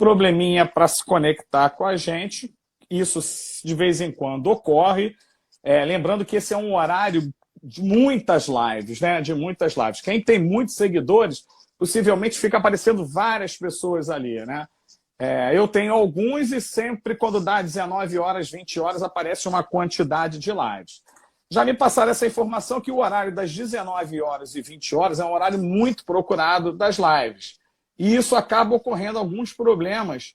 probleminha para se conectar com a gente. Isso de vez em quando ocorre. Lembrando que esse é um horário de muitas lives, né? De muitas lives. Quem tem muitos seguidores, possivelmente fica aparecendo várias pessoas ali, né? Eu tenho alguns e sempre quando dá 19 horas, 20 horas, aparece uma quantidade de lives. Já me passaram essa informação que o horário das 19 horas e 20 horas é um horário muito procurado das lives. E isso acaba ocorrendo alguns problemas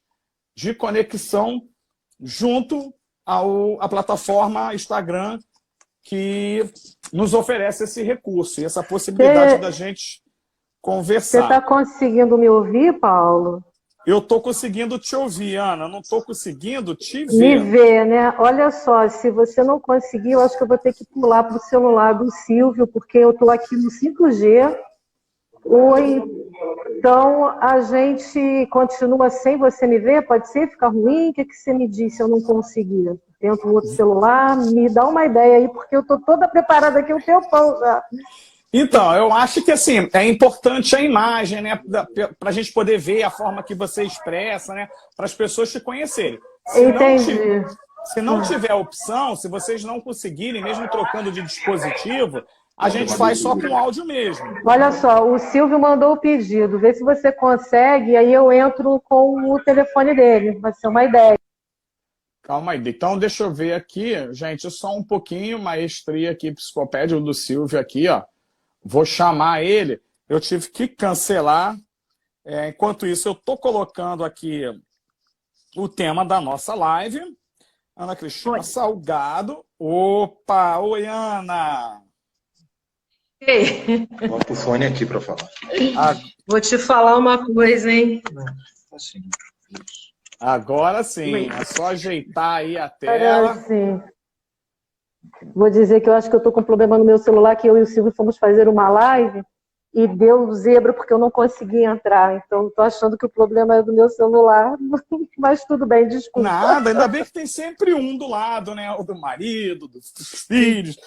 de conexão junto à plataforma Instagram, que nos oferece esse recurso e essa possibilidade da gente conversar. Você está conseguindo me ouvir, Paulo? Eu estou conseguindo te ouvir, Ana. Não estou conseguindo te ver. Me ver, né? Olha só, se você não conseguir, eu acho que eu vou ter que pular para o celular do Silvio, porque eu estou aqui no 5G. Oi. Então, a gente continua sem você me ver? Pode ser? Fica ruim? O que você me disse se eu não conseguir? Tento um outro celular? Me dá uma ideia aí, porque eu estou toda preparada aqui o tempão já. Então, eu acho que assim, é importante a imagem, né? Para a gente poder ver a forma que você expressa, né? Para as pessoas te conhecerem. Entendi. Se não tiver opção, se vocês não conseguirem, mesmo trocando de dispositivo, a gente faz só com áudio mesmo. Olha só, o Silvio mandou o pedido. Vê se você consegue, aí eu entro com o telefone dele. Vai ser uma ideia. Calma aí. Então, deixa eu ver aqui, gente, só um pouquinho, maestria aqui, psicopédia do Silvio aqui, ó. Vou chamar ele. Eu tive que cancelar. Enquanto isso, eu estou colocando aqui o tema da nossa live. Ana Cristina Salgado. Opa! Oi, Ana! Ei. Vou pro fone aqui para falar. Vou te falar uma coisa, hein? Assim. Agora sim. É só ajeitar aí a tela. Agora sim. Vou dizer que eu acho que eu estou com um problema no meu celular, que eu e o Silvio fomos fazer uma live e deu zebra porque eu não consegui entrar. Então, estou achando que o problema é do meu celular, mas tudo bem, desculpa. Nada, ainda bem que tem sempre um do lado, né? O do marido, dos filhos.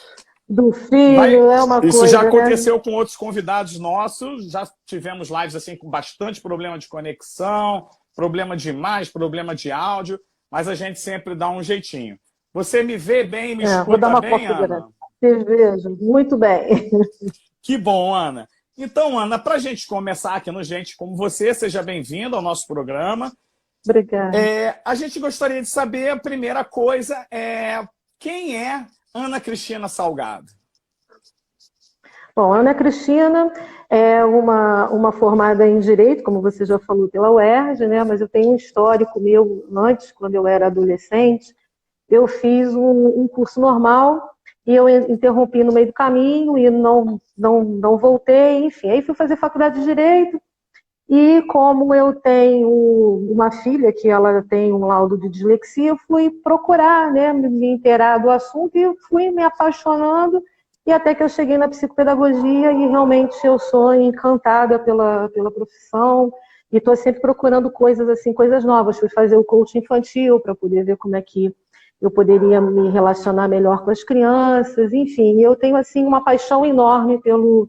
Do filho, é uma coisa, isso já aconteceu, né? Com outros convidados nossos, já tivemos lives assim com bastante problema de conexão, problema de imagem, problema de áudio, mas a gente sempre dá um jeitinho. Você me vê bem, me escuta vou dar uma bem, Ana? Te vejo, muito bem. Que bom, Ana. Então, Ana, para a gente começar aqui no Gente Como Você, seja bem-vinda ao nosso programa. Obrigada. A gente gostaria de saber, a primeira coisa, quem é Ana Cristina Salgado? Bom, Ana Cristina é uma formada em Direito, como você já falou, pela UERJ, né? Mas eu tenho um histórico meu antes, quando eu era adolescente. Eu fiz um curso normal e eu interrompi no meio do caminho e não voltei, enfim. Aí fui fazer faculdade de Direito e como eu tenho uma filha que ela tem um laudo de dislexia, eu fui procurar, né, me inteirar do assunto e fui me apaixonando e até que eu cheguei na psicopedagogia e realmente eu sou encantada pela profissão e estou sempre procurando coisas assim, coisas novas. Fui fazer o coaching infantil para poder ver como é que eu poderia me relacionar melhor com as crianças, enfim, eu tenho assim uma paixão enorme pelo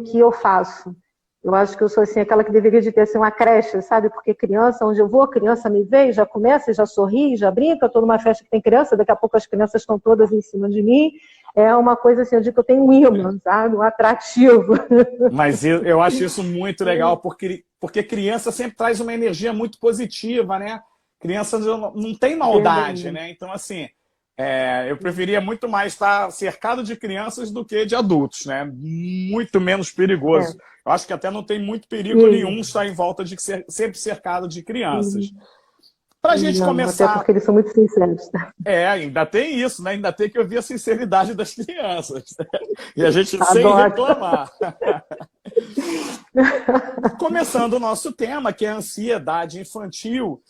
que eu faço. Eu acho que eu sou assim, aquela que deveria de ter assim, uma creche, sabe? Porque criança, onde eu vou, a criança me vê, já começa, já sorri, já brinca. Eu estou numa festa que tem criança, daqui a pouco as crianças estão todas em cima de mim. É uma coisa assim, eu digo que eu tenho um imã, sabe? Um atrativo. Mas eu acho isso muito legal, porque criança sempre traz uma energia muito positiva, né? Crianças não tem maldade, né? Então, assim, eu preferia muito mais estar cercado de crianças do que de adultos, né? Muito menos perigoso. Eu acho que até não tem muito perigo nenhum estar em volta de ser sempre cercado de crianças. Para a gente começar... Até porque eles são muito sinceros. Ainda tem isso, né? Ainda tem que ouvir a sinceridade das crianças. E a gente sem reclamar. Começando o nosso tema, que é a ansiedade infantil.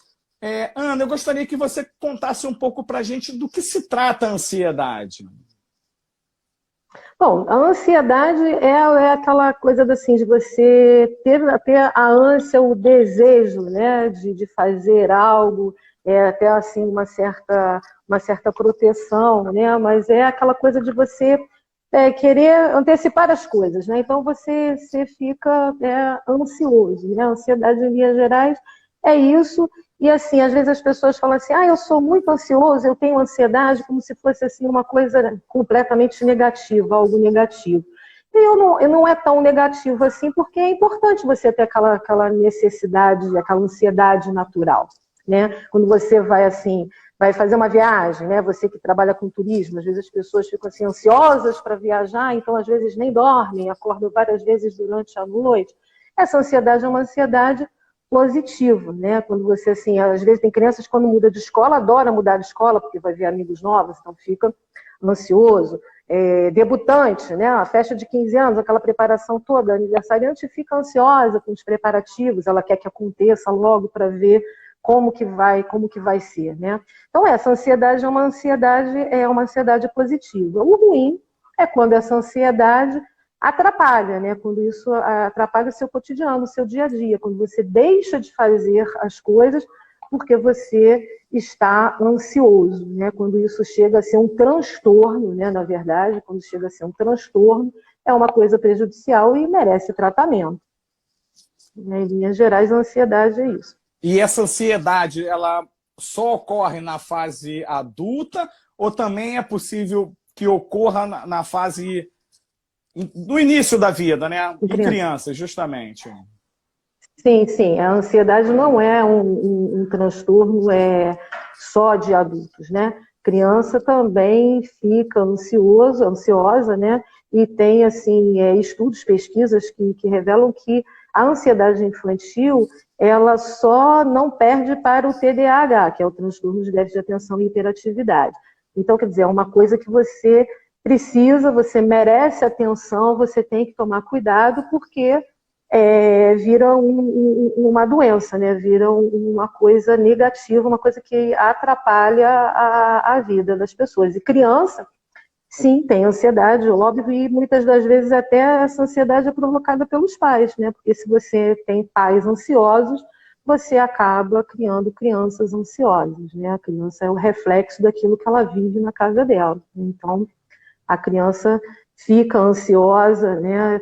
Ana, eu gostaria que você contasse um pouco para a gente do que se trata a ansiedade. Bom, a ansiedade é aquela coisa assim, de você ter a ânsia, o desejo, né, de fazer algo, até assim uma certa proteção, né, mas é aquela coisa de você querer antecipar as coisas, né, então você fica ansioso, né, a ansiedade em linhas gerais é isso. E assim, às vezes as pessoas falam assim, eu sou muito ansioso, eu tenho ansiedade, como se fosse assim uma coisa completamente negativa, algo negativo. E não é tão negativo assim, porque é importante você ter aquela necessidade, aquela ansiedade natural, né? Quando você vai assim, vai fazer uma viagem, né? Você que trabalha com turismo, às vezes as pessoas ficam assim ansiosas para viajar, então às vezes nem dormem, acordam várias vezes durante a noite. Essa ansiedade é uma ansiedade positiva, né? Quando você assim, às vezes tem crianças quando muda de escola, adora mudar de escola porque vai ver amigos novos, então fica ansioso. Debutante, né? A festa de 15 anos, aquela preparação toda, a aniversariante fica ansiosa com os preparativos, ela quer que aconteça logo para ver como que vai ser, né? Então essa ansiedade é uma ansiedade positiva. O ruim é quando essa ansiedade atrapalha, né? Quando isso atrapalha o seu cotidiano, o seu dia a dia, quando você deixa de fazer as coisas porque você está ansioso, né? Quando isso chega a ser um transtorno, né? Na verdade, quando chega a ser um transtorno, é uma coisa prejudicial e merece tratamento. Em linhas gerais, a ansiedade é isso. E essa ansiedade, ela só ocorre na fase adulta ou também é possível que ocorra na fase do início da vida, né? Em crianças, justamente. Sim. A ansiedade não é um transtorno só de adultos, né? Criança também fica ansiosa, né? E tem, assim, estudos, pesquisas que revelam que a ansiedade infantil, ela só não perde para o TDAH, que é o transtorno de déficit de atenção e hiperatividade. Então, quer dizer, é uma coisa que você precisa, você merece atenção, você tem que tomar cuidado, porque vira uma doença, né? Vira uma coisa negativa, uma coisa que atrapalha a vida das pessoas. E criança, sim, tem ansiedade, óbvio, e muitas das vezes até essa ansiedade é provocada pelos pais, né? Porque se você tem pais ansiosos, você acaba criando crianças ansiosas, né? A criança é o reflexo daquilo que ela vive na casa dela. Então, a criança fica ansiosa, né?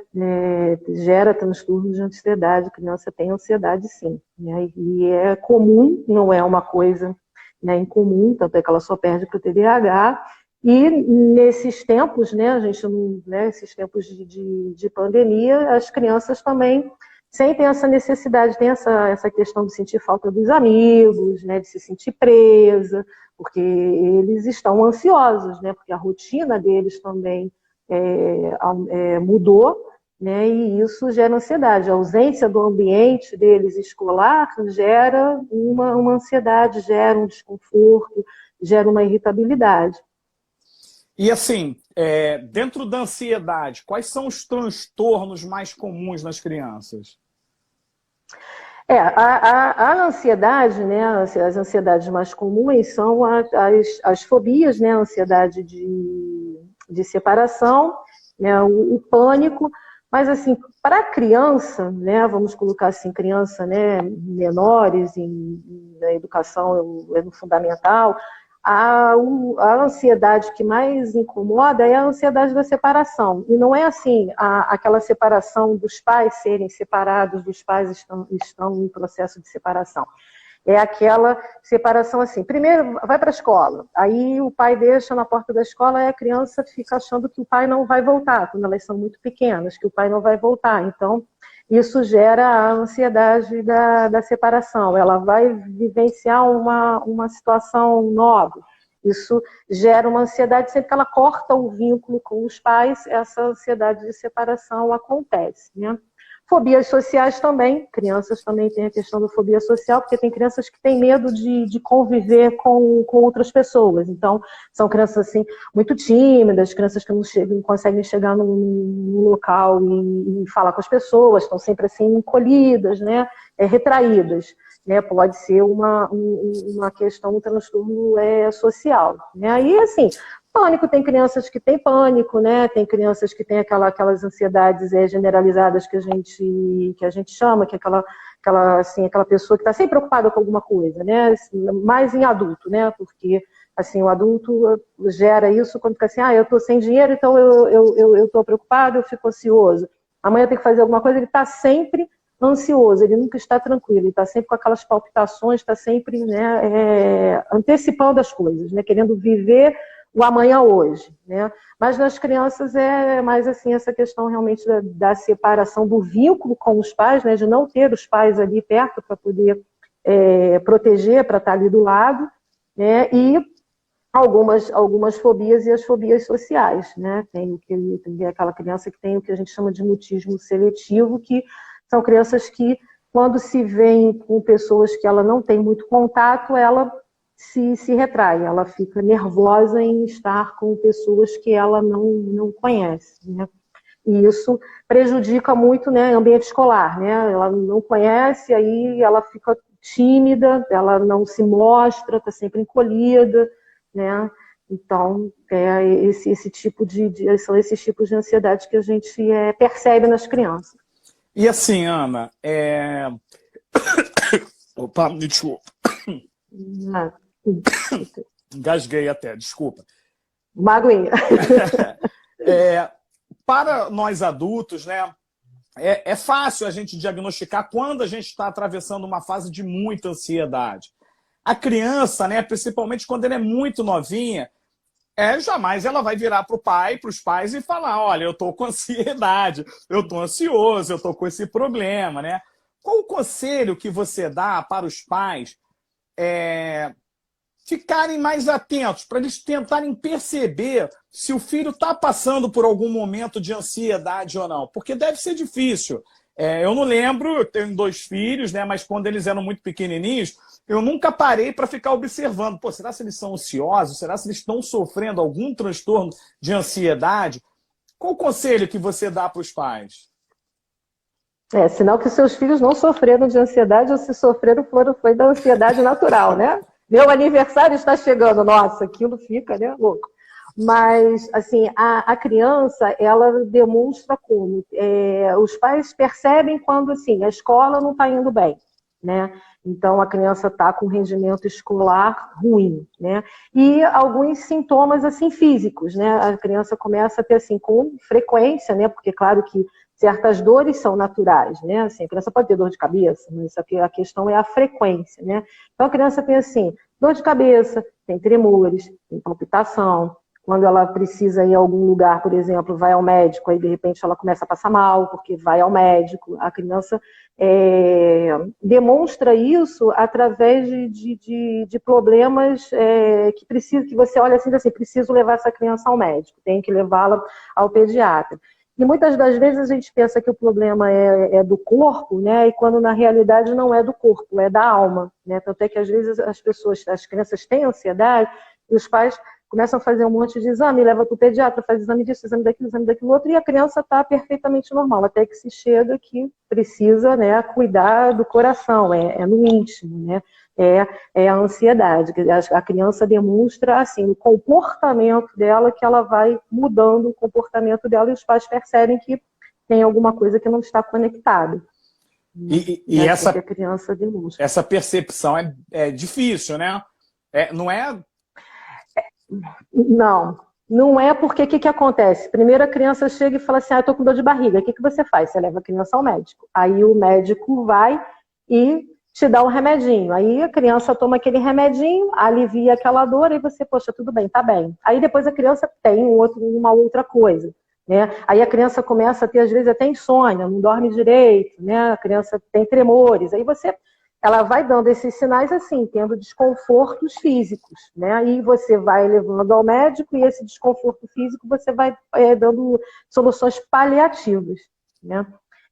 Gera transtorno de ansiedade, a criança tem ansiedade sim, né? E é comum, não é uma coisa, né, incomum, tanto é que ela só perde para o TDAH, e nesses tempos, né, a gente não, né, esses tempos de pandemia, as crianças também sentem essa necessidade, tem essa questão de sentir falta dos amigos, né, de se sentir presa, porque eles estão ansiosos, né, porque a rotina deles também mudou, né, e isso gera ansiedade. A ausência do ambiente deles escolar gera uma ansiedade, gera um desconforto, gera uma irritabilidade. E assim, dentro da ansiedade, quais são os transtornos mais comuns nas crianças? A ansiedade, né, as ansiedades mais comuns são as fobias, né, a ansiedade de separação, né, o pânico, mas assim, para a criança, né, vamos colocar assim, criança, né, menores na educação no fundamental, a ansiedade que mais incomoda é a ansiedade da separação. E não é assim, aquela separação dos pais serem separados, dos pais estão em processo de separação. É aquela separação assim, primeiro vai para a escola, aí o pai deixa na porta da escola e a criança fica achando que o pai não vai voltar, quando elas são muito pequenas, que o pai não vai voltar. Então, isso gera a ansiedade da separação. Ela vai vivenciar uma situação nova. Isso gera uma ansiedade, sempre que ela corta o vínculo com os pais, essa ansiedade de separação acontece, né? Fobias sociais também, crianças também têm a questão da fobia social, porque tem crianças que têm medo de conviver com outras pessoas. Então, são crianças assim, muito tímidas, crianças que não conseguem chegar num local e falar com as pessoas, estão sempre assim encolhidas, né? Retraídas. Né? Pode ser uma questão, um transtorno social. Né? Aí, assim, pânico, tem crianças que têm pânico, né? Tem crianças que têm aquelas ansiedades generalizadas que a gente chama, que é aquela pessoa que está sempre preocupada com alguma coisa, né? Mais em adulto, né? Porque assim, o adulto gera isso quando fica assim, eu estou sem dinheiro, então eu estou preocupado, eu fico ansioso. Amanhã tem que fazer alguma coisa, ele está sempre ansioso, ele nunca está tranquilo, ele está sempre com aquelas palpitações, está sempre, né, antecipando as coisas, né, querendo viver o amanhã hoje, né? Mas nas crianças é mais assim essa questão realmente da separação do vínculo com os pais, né, de não ter os pais ali perto para poder proteger, para estar ali do lado, né, e algumas fobias e as fobias sociais, né? Tem aquela criança que tem o que a gente chama de mutismo seletivo, que são crianças que, quando se veem com pessoas que ela não tem muito contato, ela se retrai, ela fica nervosa em estar com pessoas que ela não conhece, né? E isso prejudica muito, né, ambiente escolar, né? Ela não conhece, aí ela fica tímida, ela não se mostra, está sempre encolhida, né? Então, esse tipo são esses tipos de ansiedade que a gente percebe nas crianças. E assim, Ana, Opa, me desculpa. Engasguei até, desculpa. Magoinha. Para nós adultos, né, é fácil a gente diagnosticar quando a gente está atravessando uma fase de muita ansiedade. A criança, né, principalmente quando ela é muito novinha, jamais ela vai virar para o pai, para os pais e falar, olha, eu estou com ansiedade, eu estou ansioso, eu estou com esse problema, né? Qual o conselho que você dá para os pais ficarem mais atentos, para eles tentarem perceber se o filho está passando por algum momento de ansiedade ou não? Porque deve ser difícil. Eu não lembro, eu tenho 2 filhos, né, mas quando eles eram muito pequenininhos, eu nunca parei para ficar observando. Pô, será que eles são ansiosos? Será que eles estão sofrendo algum transtorno de ansiedade? Qual o conselho que você dá para os pais? Sinal que seus filhos não sofreram de ansiedade, ou se sofreram foi da ansiedade natural, né? Meu aniversário está chegando, nossa, aquilo fica, né, louco. Mas, assim, a criança, ela demonstra como? Os pais percebem quando, assim, a escola não está indo bem, né? Então, a criança está com rendimento escolar ruim, né? E alguns sintomas, assim, físicos, né? A criança começa a ter, assim, com frequência, né? Porque, claro que certas dores são naturais, né? Assim, a criança pode ter dor de cabeça, mas a questão é a frequência, né? Então, a criança tem, assim, dor de cabeça, tem tremores, tem palpitação. Quando ela precisa ir a algum lugar, por exemplo, vai ao médico, aí de repente ela começa a passar mal, porque vai ao médico. A criança demonstra isso através de problemas que você olha assim, preciso levar essa criança ao médico, tem que levá-la ao pediatra. E muitas das vezes a gente pensa que o problema é do corpo, né? E quando na realidade não é do corpo, é da alma, né? Tanto é que às vezes as crianças têm ansiedade e os pais começam a fazer um monte de exame, leva para o pediatra, faz exame disso, exame daquilo outro, e a criança está perfeitamente normal, até que se chega que precisa, né, cuidar do coração, no íntimo, né? É a ansiedade. A criança demonstra, assim, o comportamento dela, que ela vai mudando o comportamento dela e os pais percebem que tem alguma coisa que não está conectada. E essa, que a criança demonstra. Essa percepção é difícil, né? Não é... Não é, porque o que acontece? Primeiro a criança chega e fala assim, eu tô com dor de barriga, o que você faz? Você leva a criança ao médico. Aí o médico vai e te dá um remedinho. Aí a criança toma aquele remedinho, alivia aquela dor, e você, poxa, tudo bem, tá bem. Aí depois a criança tem uma outra coisa, né? Aí a criança começa a ter, às vezes, até insônia, não dorme direito, né? A criança tem tremores. Aí ela vai dando esses sinais assim, tendo desconfortos físicos, né? Aí você vai levando ao médico e esse desconforto físico você vai dando soluções paliativas, né?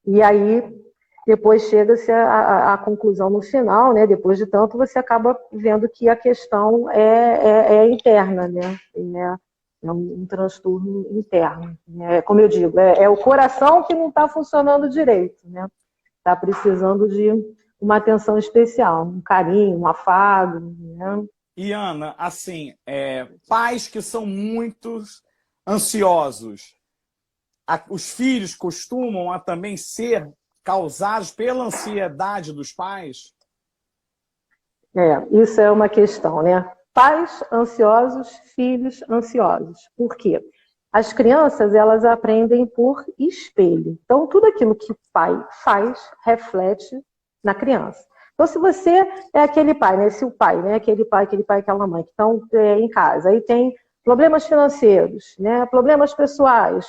E aí depois chega-se a conclusão no final, né? Depois de tanto, você acaba vendo que a questão é interna, né? É um transtorno interno, né? Como eu digo, é o coração que não está funcionando direito, né? Está precisando de uma atenção especial, um carinho, um afago, né? E, Ana, assim, pais que são muito ansiosos, os filhos costumam também ser causados pela ansiedade dos pais? Isso é uma questão, né? Pais ansiosos, filhos ansiosos. Por quê? As crianças, elas aprendem por espelho. Então, tudo aquilo que o pai faz, reflete na criança. Então, se você é aquele pai, né? Se o pai, né? Aquele pai, aquela mãe que estão em casa, aí tem problemas financeiros, né? Problemas pessoais,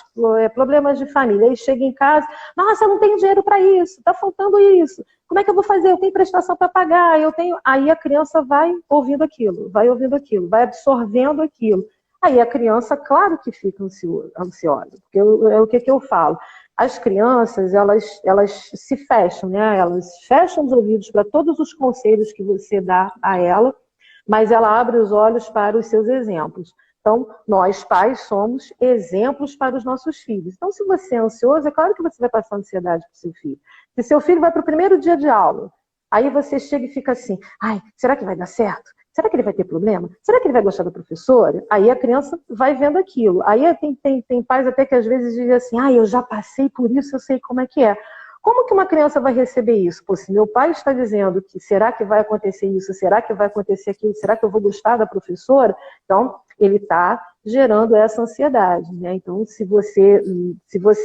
problemas de família, aí chega em casa, nossa, eu não tenho dinheiro para isso, está faltando isso, como é que eu vou fazer? Eu tenho prestação para pagar, eu tenho... Aí a criança vai ouvindo aquilo, vai absorvendo aquilo. Aí a criança, claro que fica ansiosa, porque é o que eu falo. As crianças, elas se fecham, né? Elas fecham os ouvidos para todos os conselhos que você dá a ela, mas ela abre os olhos para os seus exemplos. Então, nós pais somos exemplos para os nossos filhos. Então, se você é ansioso, é claro que você vai passar ansiedade para o seu filho. Se seu filho vai para o primeiro dia de aula, aí você chega e fica assim, ai, será que vai dar certo? Será que ele vai ter problema? Será que ele vai gostar da professora? Aí a criança vai vendo aquilo. Aí tem pais até que às vezes dizem assim, ah, eu já passei por isso, eu sei como é que é. Como que uma criança vai receber isso? Pô, se meu pai está dizendo que será que vai acontecer isso, será que vai acontecer aquilo, será que eu vou gostar da professora? Então, ele está gerando essa ansiedade, né? Então, se você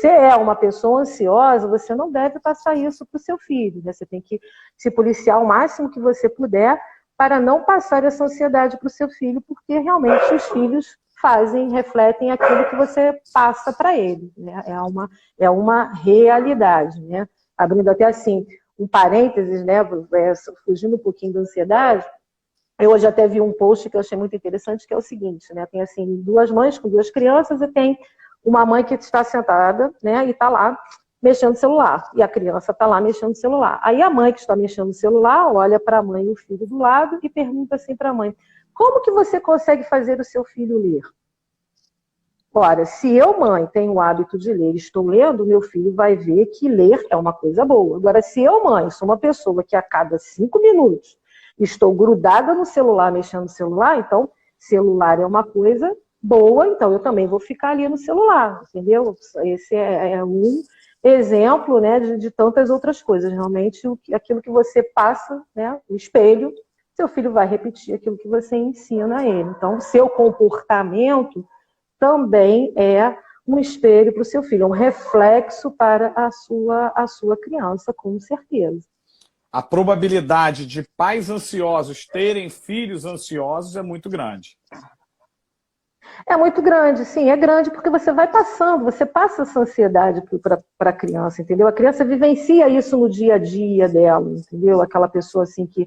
é uma pessoa ansiosa, você não deve passar isso para o seu filho, né? Você tem que se policiar o máximo que você puder para não passar essa ansiedade para o seu filho, porque realmente os filhos refletem aquilo que você passa para ele, né? É uma realidade, né? Abrindo até assim, um parênteses, né? Fugindo um pouquinho da ansiedade, eu hoje até vi um post que eu achei muito interessante, que é o seguinte, né? Tem assim, duas mães com duas crianças e tem uma mãe que está sentada, né? E está lá mexendo no celular. E a criança está lá mexendo no celular. Aí a mãe que está mexendo no celular olha para a mãe e o filho do lado e pergunta assim para a mãe, como que você consegue fazer o seu filho ler? Ora, se eu, mãe, tenho o hábito de ler e estou lendo, meu filho vai ver que ler é uma coisa boa. Agora, se eu, mãe, sou uma pessoa que a cada 5 minutos estou grudada no celular, mexendo no celular, então celular é uma coisa boa, então eu também vou ficar ali no celular, entendeu? Esse é um exemplo, né, de tantas outras coisas. Realmente, aquilo que você passa, né, o espelho, seu filho vai repetir aquilo que você ensina a ele. Então, o seu comportamento também é um espelho para o seu filho, é um reflexo para a sua criança, com certeza. A probabilidade de pais ansiosos terem filhos ansiosos é muito grande. É muito grande, sim, é grande porque você vai passando, você passa essa ansiedade para a criança, entendeu? A criança vivencia isso no dia a dia dela, entendeu? Aquela pessoa assim que,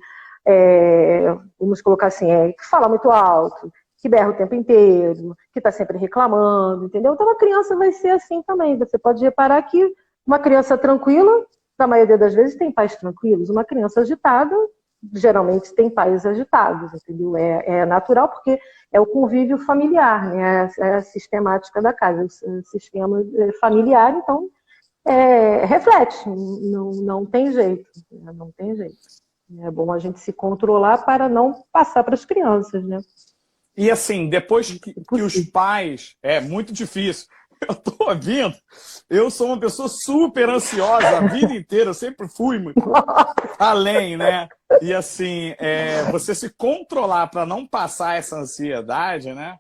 vamos colocar assim, que fala muito alto, que berra o tempo inteiro, que está sempre reclamando, entendeu? Então a criança vai ser assim também. Você pode reparar que uma criança tranquila, na maioria das vezes tem pais tranquilos, uma criança agitada, geralmente tem pais agitados, entendeu? É natural porque é o convívio familiar, né? É a sistemática da casa, o sistema familiar, então reflete, não tem jeito, né? Não tem jeito. É bom a gente se controlar para não passar para as crianças, né? E assim, depois que os pais... É muito difícil. Eu tô ouvindo, eu sou uma pessoa super ansiosa a vida inteira, eu sempre fui muito além, né? E assim, você se controlar para não passar essa ansiedade, né?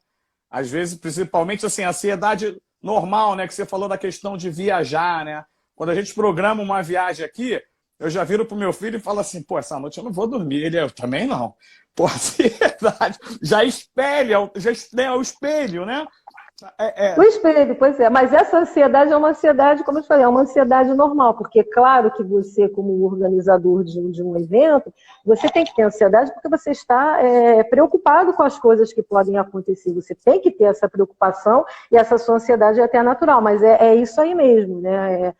Às vezes, principalmente assim, a ansiedade normal, né? Que você falou da questão de viajar, né? Quando a gente programa uma viagem aqui, eu já viro pro meu filho e falo assim, pô, essa noite eu não vou dormir. Ele, eu também não. Pô, a ansiedade já espelha o espelho, né? O espelho, pois é. Mas essa ansiedade é uma ansiedade, como eu falei, é uma ansiedade normal, porque claro que você, como organizador de um evento, você tem que ter ansiedade porque você está preocupado com as coisas que podem acontecer. Você tem que ter essa preocupação e essa sua ansiedade é até natural, mas é isso aí mesmo, né?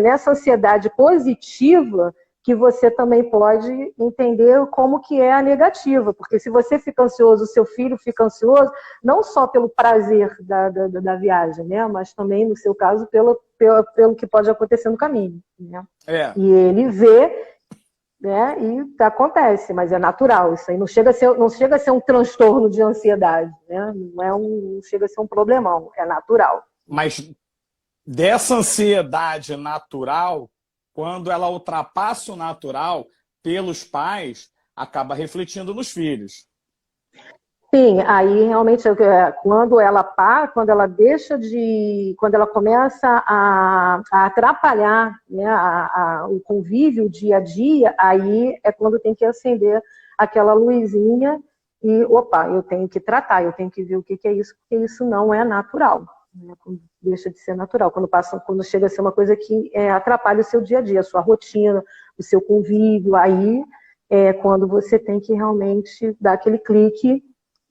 Nessa ansiedade positiva que você também pode entender como que é a negativa, porque se você fica ansioso, o seu filho fica ansioso, não só pelo prazer da viagem, né, mas também, no seu caso, pelo que pode acontecer no caminho, né? E ele vê, né, e acontece, mas é natural, isso aí não chega a ser um transtorno de ansiedade, né? Não chega a ser um problemão, é natural. Mas dessa ansiedade natural, quando ela ultrapassa o natural pelos pais, acaba refletindo nos filhos. Sim, aí realmente quando ela deixa quando ela começa a atrapalhar, né, o convívio, o dia a dia, aí é quando tem que acender aquela luzinha e, opa, eu tenho que tratar, eu tenho que ver o que é isso, porque isso não é natural, né, quando deixa de ser natural, quando chega a ser uma coisa que atrapalha o seu dia a dia, a sua rotina, o seu convívio, aí é quando você tem que realmente dar aquele clique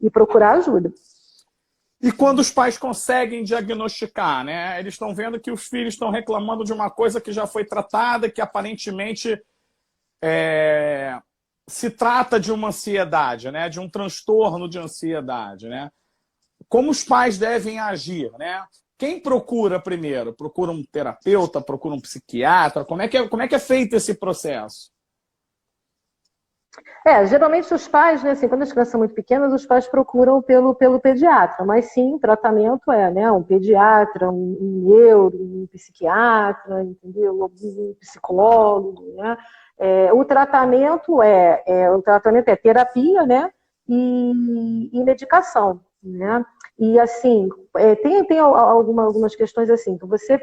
e procurar ajuda. E quando os pais conseguem diagnosticar, né? Eles estão vendo que os filhos estão reclamando de uma coisa que já foi tratada, que aparentemente se trata de uma ansiedade, né? De um transtorno de ansiedade, né? Como os pais devem agir, né? Quem procura primeiro? Procura um terapeuta, procura um psiquiatra? Como é que é feito esse processo? Geralmente os pais, né, assim, quando as crianças são muito pequenas, os pais procuram pelo pediatra, mas sim, o tratamento né, um pediatra, um neuro, um psiquiatra, entendeu? Um psicólogo, né? O tratamento é terapia, né, e medicação, né? E assim, tem algumas questões assim, que você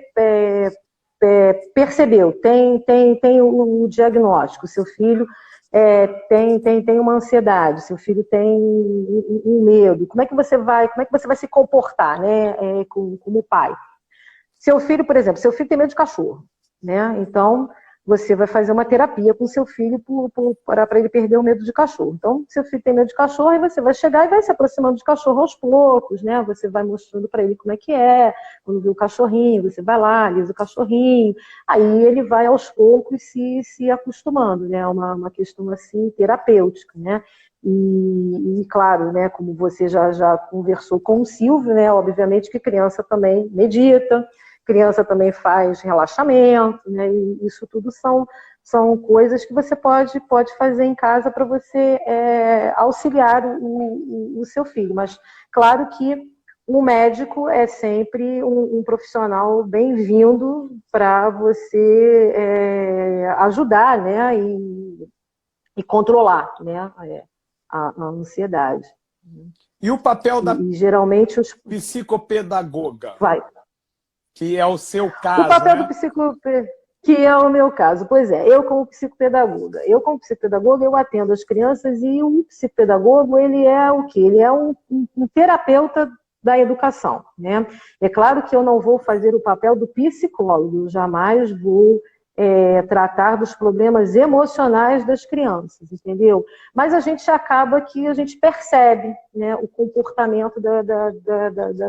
percebeu, tem o diagnóstico, seu filho tem uma ansiedade, seu filho tem um medo, como é que você vai se comportar, né, como pai? Seu filho, por exemplo, seu filho tem medo de cachorro, né? Então você vai fazer uma terapia com seu filho para ele perder o medo de cachorro. Então, seu filho tem medo de cachorro, aí você vai chegar e vai se aproximando de cachorro aos poucos, né? Você vai mostrando para ele como é que é, quando vê o cachorrinho, você vai lá, lisa o cachorrinho, aí ele vai aos poucos se acostumando, né? Uma questão assim terapêutica, né? E claro, né, como você já conversou com o Silvio, né, obviamente que criança também medita, criança também faz relaxamento, né, e isso tudo são coisas que você pode fazer em casa para você auxiliar o seu filho. Mas claro que o médico é sempre um profissional bem-vindo para você ajudar, né, e controlar, né, a ansiedade. E o papel da geralmente os psicopedagoga, vai. que é o seu O caso, papel né? do psicopedagogo, que é o meu caso, pois é, eu como psicopedagoga, eu atendo as crianças e o psicopedagogo, ele é o quê? Ele é um terapeuta da educação, né? É claro que eu não vou fazer o papel do psicólogo, eu jamais vou tratar dos problemas emocionais das crianças, entendeu? Mas a gente acaba que a gente percebe, né, o comportamento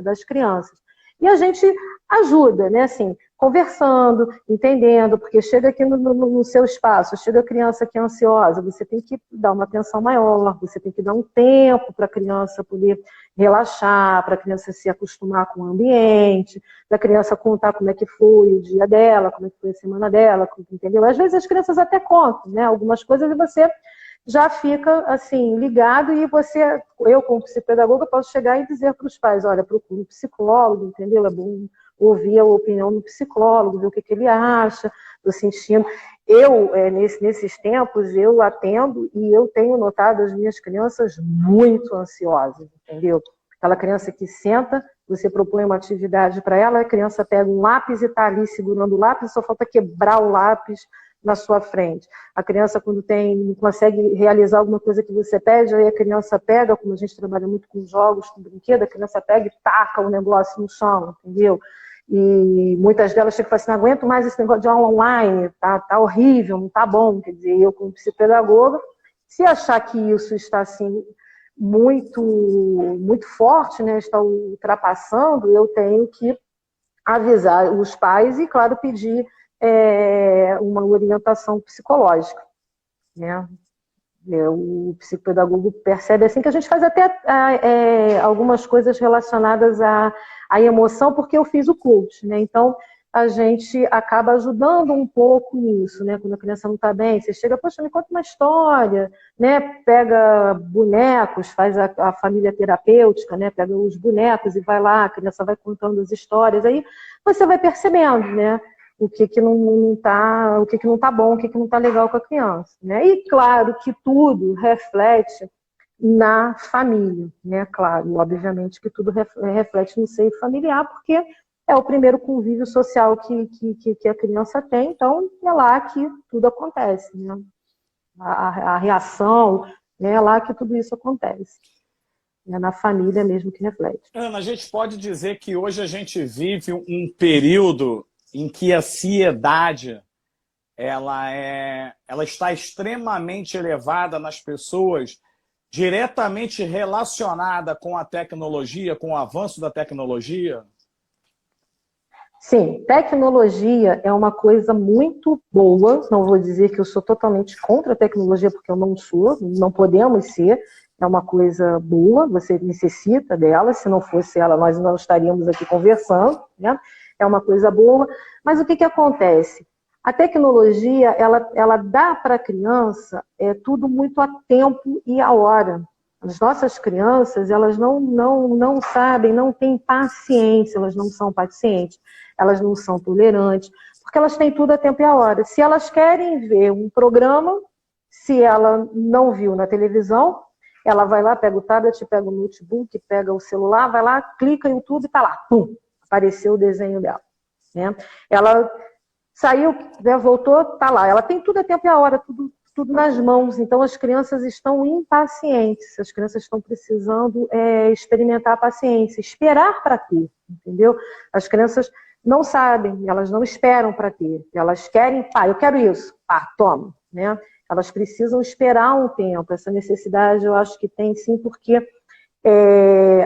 das crianças. E a gente ajuda, né, assim, conversando, entendendo, porque chega aqui no seu espaço, chega a criança que é ansiosa, você tem que dar uma atenção maior, você tem que dar um tempo para a criança poder relaxar, para a criança se acostumar com o ambiente, para a criança contar como é que foi o dia dela, como é que foi a semana dela, entendeu? Às vezes as crianças até contam, né, algumas coisas e você já fica assim, ligado, e eu como psicopedagoga, posso chegar e dizer para os pais, olha, procura um psicólogo, entendeu? É bom ouvir a opinião do psicólogo, ver o que ele acha, estou sentindo. Eu, nesses tempos, eu atendo e eu tenho notado as minhas crianças muito ansiosas, entendeu? Aquela criança que senta, você propõe uma atividade para ela, a criança pega um lápis e está ali segurando o lápis, só falta quebrar o lápis na sua frente. A criança, quando não consegue realizar alguma coisa que você pede, aí a criança pega, como a gente trabalha muito com jogos, com brinquedo, a criança pega e taca o negócio no chão, entendeu? E muitas delas chegam e falam assim, não aguento mais esse negócio de aula online, tá horrível, não tá bom. Quer dizer, eu como psicopedagoga, se achar que isso está assim muito, muito forte, né, está ultrapassando, eu tenho que avisar os pais e, claro, pedir uma orientação psicológica, né? O psicopedagogo percebe assim que a gente faz até algumas coisas relacionadas à emoção, porque eu fiz o coach, né? Então a gente acaba ajudando um pouco nisso, né? Quando a criança não está bem, você chega, poxa, me conta uma história, né? Pega bonecos, faz a família terapêutica, né? Pega os bonecos e vai lá, a criança vai contando as histórias, aí você vai percebendo, né? O que não tá bom, o que não tá legal com a criança, né? E claro que tudo reflete na família, né? Claro, obviamente que tudo reflete no seio familiar, porque é o primeiro convívio social que a criança tem, então é lá que tudo acontece, né? A reação, né? É lá que tudo isso acontece. É na família mesmo que reflete. Ana, a gente pode dizer que hoje a gente vive um período em que a ansiedade ela está extremamente elevada nas pessoas, diretamente relacionada com a tecnologia, com o avanço da tecnologia? Sim, tecnologia é uma coisa muito boa. Não vou dizer que eu sou totalmente contra a tecnologia, porque eu não sou, não podemos ser. É uma coisa boa, você necessita dela. Se não fosse ela, nós não estaríamos aqui conversando, né? É uma coisa boa. Mas o que acontece? A tecnologia, ela dá para a criança tudo muito a tempo e a hora. As nossas crianças, elas não sabem, não têm paciência, elas não são pacientes, elas não são tolerantes, porque elas têm tudo a tempo e a hora. Se elas querem ver um programa, se ela não viu na televisão, ela vai lá, pega o tablet, pega o notebook, pega o celular, vai lá, clica no YouTube e está lá, pum, apareceu o desenho dela. Né? Ela saiu, né, voltou, está lá. Ela tem tudo a tempo e a hora, tudo nas mãos. Então, as crianças estão impacientes. As crianças estão precisando experimentar a paciência, esperar para ter, entendeu? As crianças não sabem, elas não esperam para ter. Elas querem, pá, eu quero isso. Pá, toma, né? Elas precisam esperar um tempo. Essa necessidade, eu acho que tem sim, porque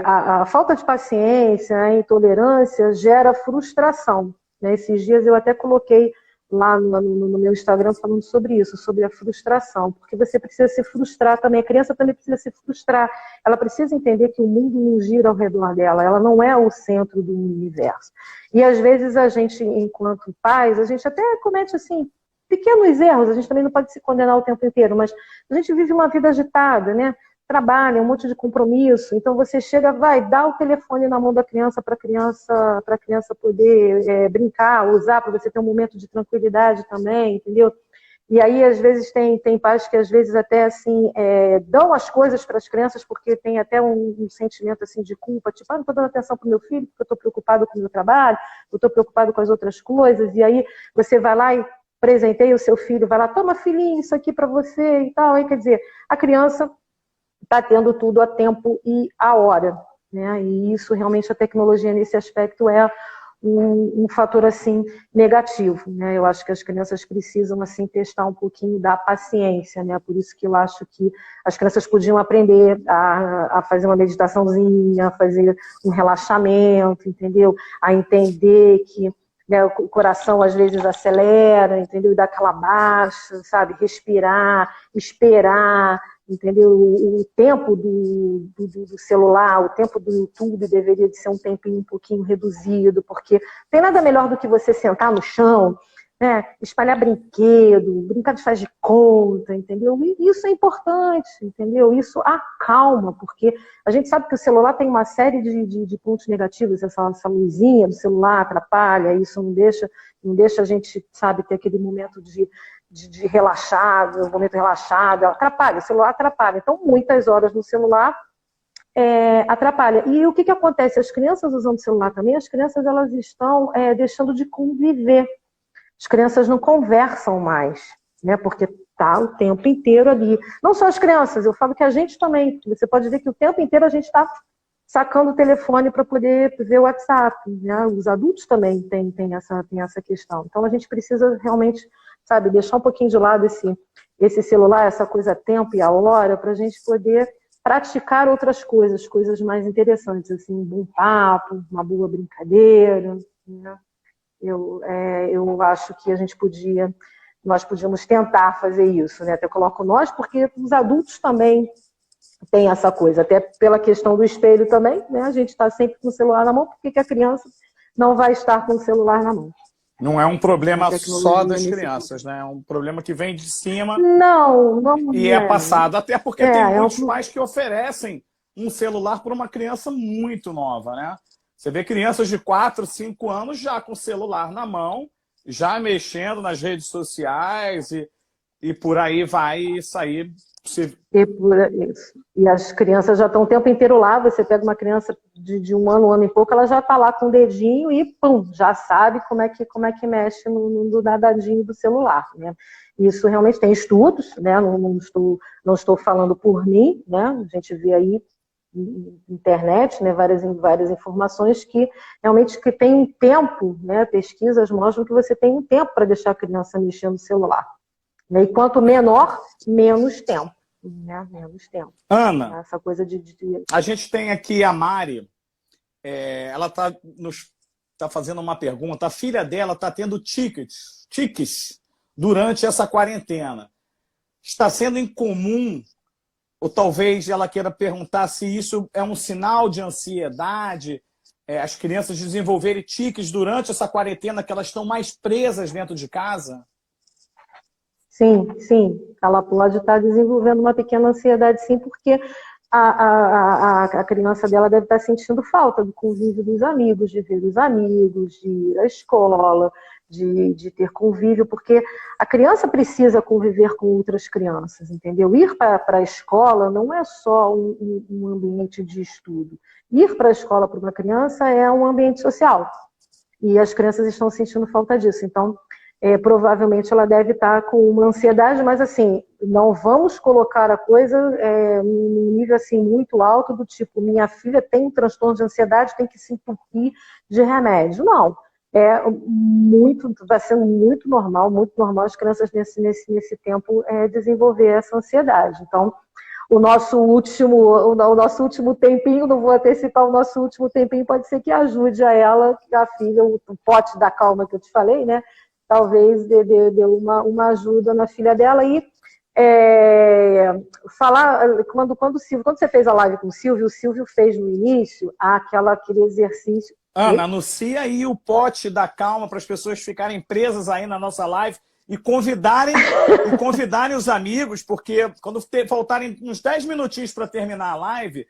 a falta de paciência, a intolerância gera frustração. Esses dias eu até coloquei lá no meu Instagram falando sobre isso, sobre a frustração, porque você precisa se frustrar também, a criança também precisa se frustrar, ela precisa entender que o mundo não gira ao redor dela, ela não é o centro do universo. E às vezes a gente, enquanto pais, a gente até comete assim, pequenos erros, a gente também não pode se condenar o tempo inteiro, mas a gente vive uma vida agitada, né? Trabalha, um monte de compromisso, então você chega, vai, dá o telefone na mão da criança para a criança poder brincar, usar, para você ter um momento de tranquilidade também, entendeu? E aí, às vezes, tem pais que, às vezes, até, assim, dão as coisas para as crianças porque tem até um sentimento, assim, de culpa, tipo, não estou dando atenção para o meu filho porque eu estou preocupado com o meu trabalho, eu estou preocupado com as outras coisas, e aí você vai lá e presenteia o seu filho, vai lá, toma, filhinho, isso aqui para você e tal, aí, quer dizer, a criança está tendo tudo a tempo e a hora, né? E isso realmente a tecnologia nesse aspecto é um fator assim negativo, né? Eu acho que as crianças precisam assim testar um pouquinho da paciência, né? Por isso que eu acho que as crianças podiam aprender a fazer uma meditaçãozinha, a fazer um relaxamento, entendeu? A entender que, né, o coração às vezes acelera, entendeu? E dá aquela baixa, sabe? Respirar, esperar, entendeu? O tempo do celular, o tempo do YouTube deveria de ser um tempinho um pouquinho reduzido, porque tem nada melhor do que você sentar no chão, né? Espalhar brinquedo, brincar de faz de conta, entendeu? E isso é importante, entendeu? Isso acalma, porque a gente sabe que o celular tem uma série de pontos negativos, essa luzinha do celular atrapalha, isso não deixa a gente, sabe, ter aquele momento de relaxado, um momento relaxado, atrapalha, o celular atrapalha. Então, muitas horas no celular atrapalha. E o que acontece? As crianças usando o celular também, as crianças elas estão deixando de conviver. As crianças não conversam mais, né? Porque tá o tempo inteiro ali. Não só as crianças, eu falo que a gente também. Você pode ver que o tempo inteiro a gente está sacando o telefone para poder ver o WhatsApp, né? Os adultos também têm essa questão. Então, a gente precisa realmente, sabe, deixar um pouquinho de lado esse celular, essa coisa a tempo e a hora, para a gente poder praticar outras coisas mais interessantes, assim, um bom papo, uma boa brincadeira, né? Eu acho que nós podíamos tentar fazer isso, né? Até coloco nós, porque os adultos também têm essa coisa, até pela questão do espelho também, né? A gente está sempre com o celular na mão, por que a criança não vai estar com o celular na mão? Não é um problema só das crianças, né? É um problema que vem de cima e é passado. Até porque tem muitos pais que oferecem um celular para uma criança muito nova, né? Você vê crianças de 4, 5 anos já com o celular na mão, já mexendo nas redes sociais e por aí vai sair E as crianças já estão o tempo inteiro lá, você pega uma criança de um ano e pouco, ela já está lá com o dedinho e, pum, já sabe como é que mexe no dadadinho do celular, né? Isso realmente tem estudos, né? Não estou falando por mim, né? A gente vê aí internet, né, várias informações que realmente que tem um tempo, né, pesquisas mostram que você tem um tempo para deixar a criança mexer no celular, né, e quanto menor, menos tempo, né, menos tempo. Ana, essa coisa a gente tem aqui a Mari, ela tá fazendo uma pergunta, a filha dela está tendo tiques durante essa quarentena. Está sendo incomum, ou talvez ela queira perguntar se isso é um sinal de ansiedade, as crianças desenvolverem tiques durante essa quarentena, que elas estão mais presas dentro de casa? Sim, sim. Ela pode estar desenvolvendo uma pequena ansiedade, sim, porque a criança dela deve estar sentindo falta do convívio dos amigos, de ver os amigos, de ir à escola, de ter convívio, porque a criança precisa conviver com outras crianças, entendeu? Ir para a escola não é só um ambiente de estudo. Ir para a escola para uma criança é um ambiente social. E as crianças estão sentindo falta disso. Então, provavelmente ela deve estar com uma ansiedade, mas assim, não vamos colocar a coisa num nível assim, muito alto, do tipo, minha filha tem um transtorno de ansiedade, tem que se entupir de remédio. Não. Vai sendo muito normal as crianças nesse tempo desenvolver essa ansiedade. Então, o nosso último tempinho, não vou antecipar, o nosso último tempinho pode ser que ajude a ela, a filha, o pote da calma que eu te falei, né? Talvez dê uma ajuda na filha dela. E falar, quando você fez a live com o Silvio fez no início aquele exercício. Ana, anuncia aí o pote da calma para as pessoas ficarem presas aí na nossa live e convidarem os amigos, porque quando faltarem uns 10 minutinhos para terminar a live,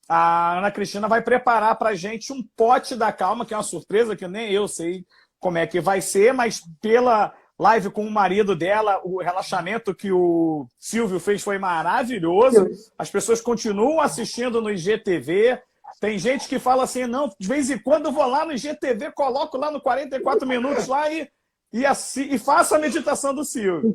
a Ana Cristina vai preparar para a gente um pote da calma, que é uma surpresa que nem eu sei como é que vai ser, mas pela live com o marido dela, o relaxamento que o Silvio fez foi maravilhoso. As pessoas continuam assistindo no IGTV. Tem gente que fala assim, não, de vez em quando eu vou lá no IGTV, coloco lá no 44 minutos lá e faço a meditação do Silvio.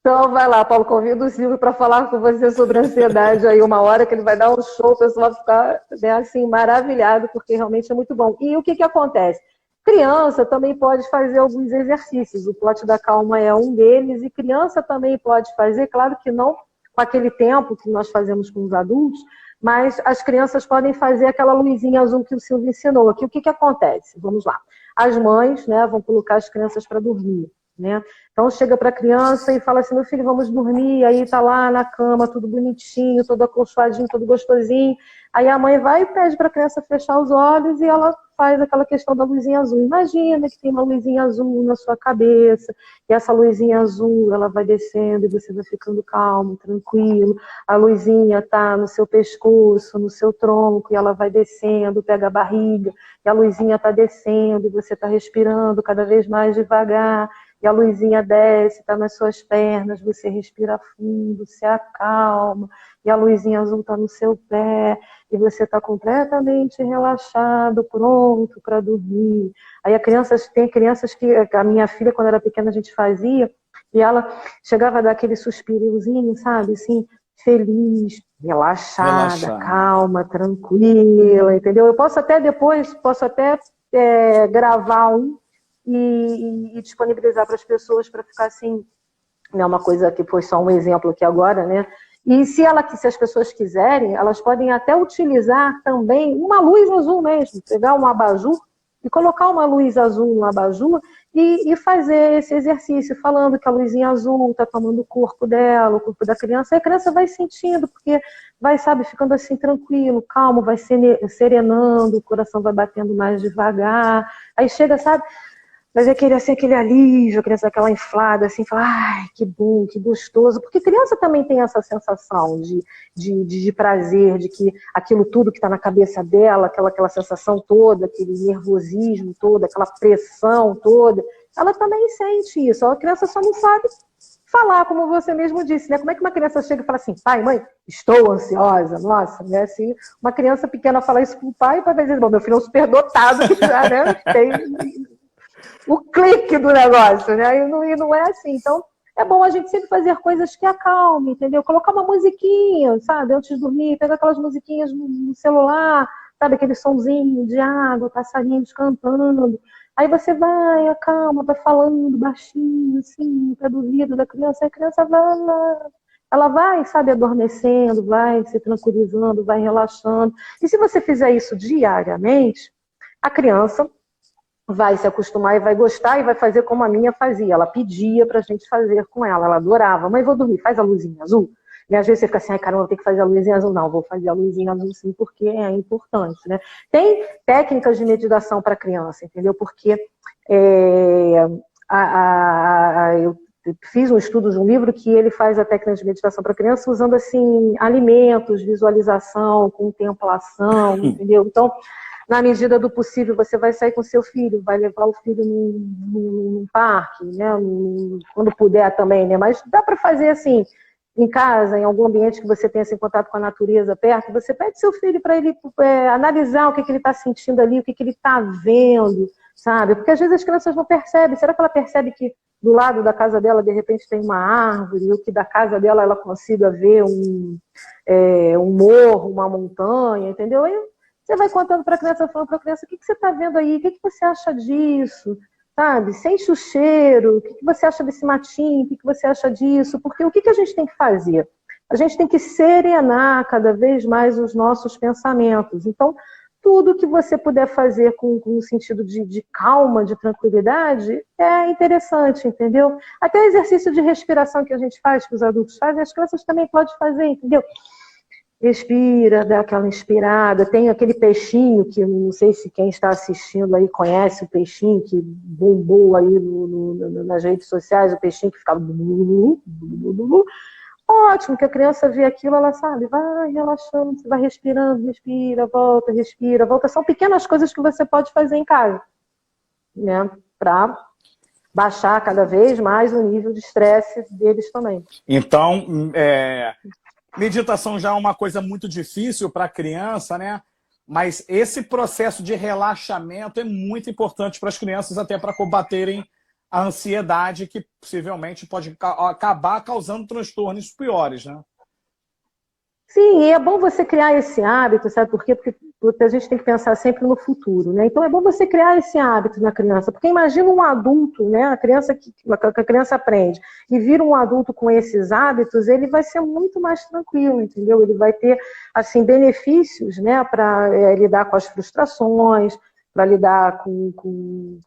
Então vai lá, Paulo, convido o Silvio para falar com você sobre ansiedade aí uma hora, que ele vai dar um show, o pessoal vai ficar, né, assim, maravilhado, porque realmente é muito bom. E o que acontece? Criança também pode fazer alguns exercícios, o pote da calma é um deles, e criança também pode fazer, claro que não com aquele tempo que nós fazemos com os adultos, mas as crianças podem fazer aquela luzinha azul que o Silvio ensinou aqui. O que acontece? Vamos lá. As mães, né, vão colocar as crianças para dormir, né? Então chega para a criança e fala assim, meu filho, vamos dormir, aí tá lá na cama, tudo bonitinho, todo acolchoadinho, todo gostosinho. Aí a mãe vai e pede para a criança fechar os olhos e ela faz aquela questão da luzinha azul. Imagina que tem uma luzinha azul na sua cabeça, e essa luzinha azul, ela vai descendo e você vai ficando calmo, tranquilo. A luzinha tá no seu pescoço, no seu tronco, e ela vai descendo, pega a barriga, e a luzinha tá descendo, e você tá respirando cada vez mais devagar, e a luzinha desce, tá nas suas pernas, você respira fundo, se acalma, e a luzinha azul tá no seu pé, e você está completamente relaxado, pronto para dormir. Aí tem crianças que, a minha filha, quando era pequena, a gente fazia, e ela chegava a dar aquele suspirozinho, sabe, assim, feliz, relaxada, calma, tranquila, entendeu? Eu posso até depois, gravar e disponibilizar para as pessoas para ficar assim, não é uma coisa que foi só um exemplo aqui agora, né? E se as pessoas quiserem, elas podem até utilizar também uma luz azul mesmo, pegar um abajur e colocar uma luz azul no abajur e fazer esse exercício, falando que a luzinha azul está tomando o corpo dela, o corpo da criança, e a criança vai sentindo, porque vai, sabe, ficando assim tranquilo, calmo, vai serenando, o coração vai batendo mais devagar, aí chega, sabe, mas aquele alívio, a criança aquela inflada, assim, fala, ai, que bom, que gostoso. Porque criança também tem essa sensação de prazer, de que aquilo tudo que está na cabeça dela, aquela sensação toda, aquele nervosismo todo, aquela pressão toda, ela também sente isso. A criança só não sabe falar, como você mesmo disse, né? Como é que uma criança chega e fala assim, pai, mãe, estou ansiosa, nossa, né? Assim, uma criança pequena fala isso com o pai, para dizer, bom, meu filho é um superdotado, que já, né, tem o clique do negócio, né? E não é assim. Então, é bom a gente sempre fazer coisas que acalmem, entendeu? Colocar uma musiquinha, sabe? Antes de dormir, pegar aquelas musiquinhas no celular, sabe? Aquele sonzinho de água, passarinhos cantando. Aí você vai, acalma, vai falando baixinho, assim, para do ouvido da criança. Aí a criança vai, ela vai, sabe, adormecendo, vai se tranquilizando, vai relaxando. E se você fizer isso diariamente, a criança vai se acostumar e vai gostar e vai fazer como a minha fazia. Ela pedia pra gente fazer com ela, ela adorava. Mãe, vou dormir, faz a luzinha azul. E às vezes você fica assim, ai caramba, vou ter que fazer a luzinha azul. Não, vou fazer a luzinha azul sim, porque é importante, né? Tem técnicas de meditação para criança, entendeu? Porque eu fiz um estudo de um livro que ele faz a técnica de meditação para criança usando, assim, alimentos, visualização, contemplação, entendeu? Então, na medida do possível, você vai sair com seu filho, vai levar o filho num parque, né? Quando puder também, né? Mas dá para fazer assim, em casa, em algum ambiente que você tenha esse contato com a natureza perto, você pede seu filho para ele analisar o que ele está sentindo ali, o que ele está vendo, sabe? Porque às vezes as crianças não percebem. Será que ela percebe que do lado da casa dela, de repente, tem uma árvore, ou que da casa dela ela consiga ver um morro, uma montanha, entendeu? Você vai contando para a criança, falando para a criança, o que você está vendo aí? O que você acha disso? Sabe? Sente o cheiro, o que você acha desse matinho? O que você acha disso? Porque o que a gente tem que fazer? A gente tem que serenar cada vez mais os nossos pensamentos. Então, tudo que você puder fazer com um sentido de calma, de tranquilidade, é interessante, entendeu? Até exercício de respiração que a gente faz, que os adultos fazem, as crianças também podem fazer, entendeu? Respira, dá aquela inspirada. Tem aquele peixinho que não sei se quem está assistindo aí conhece o peixinho que bombou aí nas redes sociais, o peixinho que ficava... Ótimo, que a criança vê aquilo, ela sabe, vai relaxando, você vai respirando, respira, volta. São pequenas coisas que você pode fazer em casa, né? Para baixar cada vez mais o nível de estresse deles também. Então, meditação já é uma coisa muito difícil para a criança, né? Mas esse processo de relaxamento é muito importante para as crianças, até para combaterem a ansiedade, que possivelmente pode acabar causando transtornos piores, né? Sim, e é bom você criar esse hábito, sabe por quê? Porque a gente tem que pensar sempre no futuro, né? Então é bom você criar esse hábito na criança, porque imagina um adulto, né? A criança aprende e vira um adulto com esses hábitos, ele vai ser muito mais tranquilo, entendeu? Ele vai ter, assim, benefícios, né? Para lidar com as frustrações, para lidar com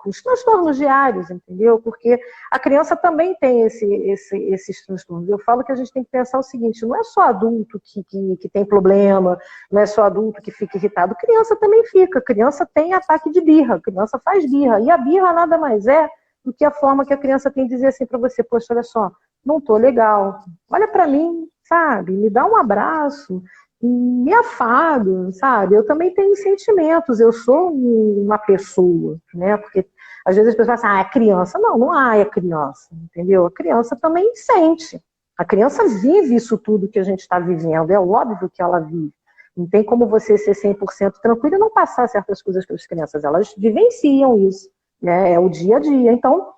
os transtornos diários, entendeu? Porque a criança também tem esses transtornos. Eu falo que a gente tem que pensar o seguinte, não é só adulto que tem problema, não é só adulto que fica irritado, criança também fica, criança tem ataque de birra, criança faz birra, e a birra nada mais é do que a forma que a criança tem de dizer assim para você, poxa, olha só, não tô legal, olha para mim, sabe, me dá um abraço, me afago, sabe? Eu também tenho sentimentos, eu sou uma pessoa, né? Porque às vezes as pessoas falam assim, é criança. Não é criança, entendeu? A criança também sente. A criança vive isso tudo que a gente está vivendo, é óbvio que ela vive. Não tem como você ser 100% tranquila e não passar certas coisas para as crianças, elas vivenciam isso, né? É o dia a dia. Então,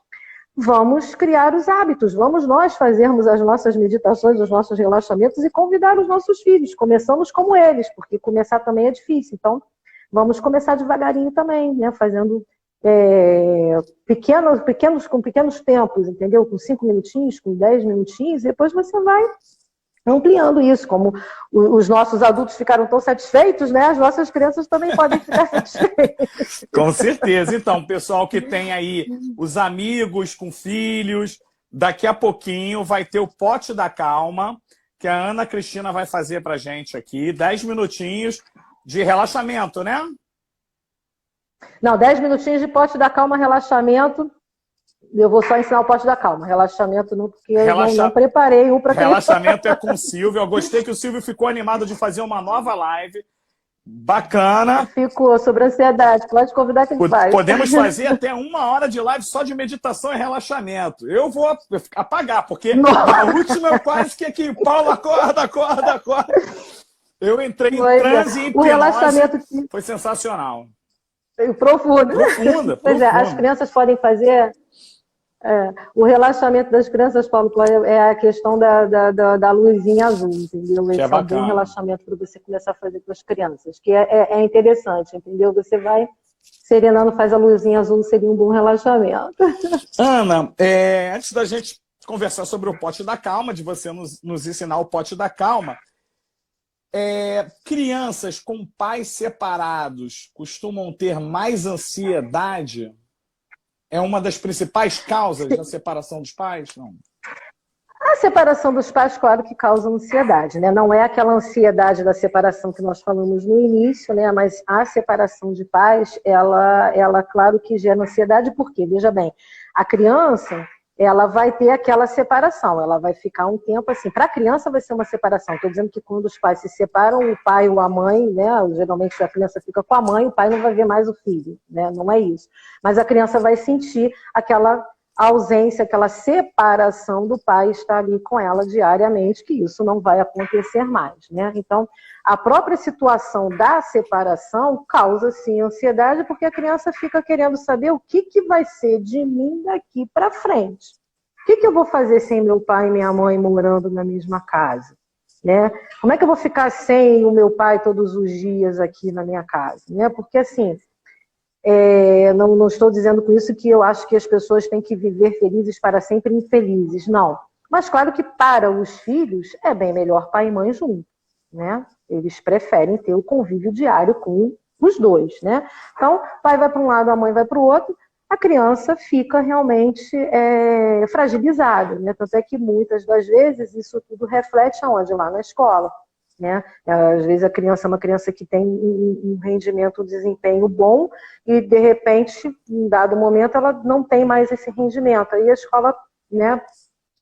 vamos criar os hábitos, vamos nós fazermos as nossas meditações, os nossos relaxamentos e convidar os nossos filhos. Começamos como eles, porque começar também é difícil. Então, vamos começar devagarinho também, né? Fazendo com pequenos tempos, entendeu? Com 5 minutinhos, com 10 minutinhos, e depois você vai ampliando isso. Como os nossos adultos ficaram tão satisfeitos, né? As nossas crianças também podem ficar satisfeitas. Com certeza. Então, pessoal que tem aí os amigos com filhos, daqui a pouquinho vai ter o Pote da Calma, que a Ana Cristina vai fazer pra gente aqui. 10 minutinhos de relaxamento, né? Não, 10 minutinhos de Pote da Calma, relaxamento. Eu vou só ensinar o Pote da Calma. Relaxamento não, porque eu não preparei um para relaxamento é com o Silvio. Eu gostei que o Silvio ficou animado de fazer uma nova live. Bacana. Ficou sobre ansiedade. Pode convidar que ele faz. Podemos fazer até 1 hora de live só de meditação e relaxamento. Eu vou apagar, porque na última eu quase que aqui, Paulo, acorda. Eu entrei em transe e hipnose. O relaxamento foi sensacional. Profunda. Pois é, as crianças podem fazer... o relaxamento das crianças, Paulo, é a questão da luzinha azul, entendeu? Esse é um bom relaxamento para você começar a fazer com as crianças, que é interessante, entendeu? Você vai serenando, faz a luzinha azul, seria um bom relaxamento. Ana, antes da gente conversar sobre o pote da calma, de você nos ensinar o pote da calma, crianças com pais separados costumam ter mais ansiedade? É uma das principais causas da separação dos pais? Não. A separação dos pais, claro que causa ansiedade, né? Não é aquela ansiedade da separação que nós falamos no início, né? Mas a separação de pais, ela claro que gera ansiedade, porque, veja bem, a criança, ela vai ter aquela separação, ela vai ficar um tempo assim. Para a criança vai ser uma separação. Estou dizendo que quando os pais se separam, o pai ou a mãe, né? Geralmente a criança fica com a mãe, o pai não vai ver mais o filho, né? Não é isso. Mas a criança vai sentir aquela ausência, aquela separação do pai estar ali com ela diariamente, que isso não vai acontecer mais, né? Então, a própria situação da separação causa, sim, ansiedade, porque a criança fica querendo saber o que vai ser de mim daqui para frente. O que eu vou fazer sem meu pai e minha mãe morando na mesma casa? Né? Como é que eu vou ficar sem o meu pai todos os dias aqui na minha casa? Né? Porque, assim, não estou dizendo com isso que eu acho que as pessoas têm que viver felizes para sempre infelizes, não. Mas claro que para os filhos é bem melhor pai e mãe juntos, né? Eles preferem ter o convívio diário com os dois, né? Então, pai vai para um lado, a mãe vai para o outro, a criança fica realmente fragilizada, né? Tanto é que muitas das vezes isso tudo reflete aonde? Lá na escola. Né? Às vezes a criança é uma criança que tem um rendimento, um desempenho bom e de repente, em dado momento, ela não tem mais esse rendimento. Aí a escola, né,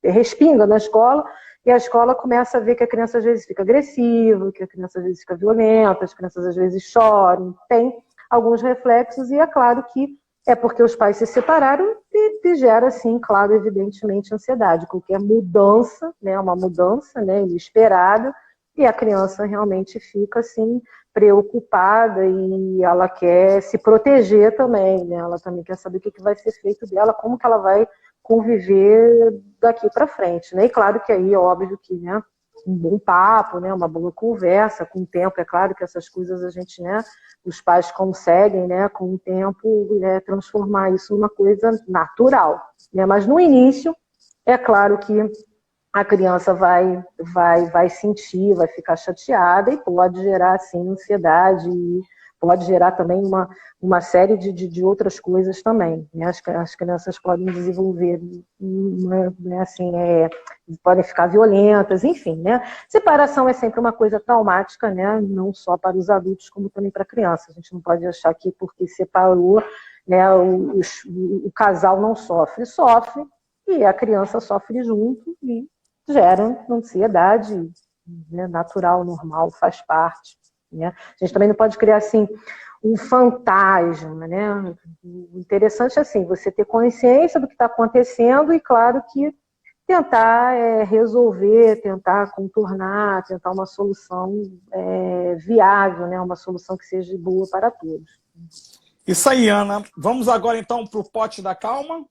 respinga na escola e a escola começa a ver que a criança às vezes fica agressiva, que a criança às vezes fica violenta, as crianças às vezes choram, tem alguns reflexos e é claro que é porque os pais se separaram e gera, assim, claro, evidentemente, ansiedade. Qualquer mudança, né, uma mudança, né, inesperada, e a criança realmente fica, assim, preocupada e ela quer se proteger também, né? Ela também quer saber o que vai ser feito dela, como que ela vai conviver daqui para frente, né? E claro que aí é óbvio que, né, um bom papo, né, uma boa conversa, com o tempo, é claro que essas coisas a gente, né, os pais conseguem, né, com o tempo, transformar isso numa coisa natural, né? Mas no início, é claro que a criança vai sentir, vai ficar chateada e pode gerar, assim, ansiedade e pode gerar também uma série de outras coisas também, né? As crianças podem desenvolver, né, assim, podem ficar violentas, enfim, né? Separação é sempre uma coisa traumática, né? Não só para os adultos, como também para a criança. A gente não pode achar que porque separou, né, o casal não sofre. Sofre e a criança sofre junto e gera ansiedade, né, natural, normal, faz parte. Né? A gente também não pode criar, assim, um fantasma, né? O interessante é, assim, você ter consciência do que está acontecendo e, claro, que tentar resolver, tentar contornar, tentar uma solução viável, né? Uma solução que seja boa para todos. Isso aí, Ana. Vamos agora, então, para o pote da calma?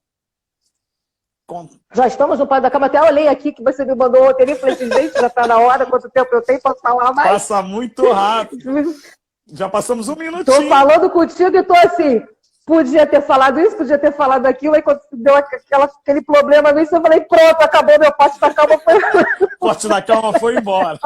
Já estamos no pote da calma. Até olhei aqui que você me mandou ontem e falei, gente, já está na hora, quanto tempo eu tenho, posso falar mais? Passa muito rápido. Já passamos um minutinho. Estou falando contigo e estou assim, podia ter falado isso, podia ter falado aquilo, aí quando deu aquele problema nisso, eu falei, pronto, acabou meu pote da calma. O pote da calma foi embora.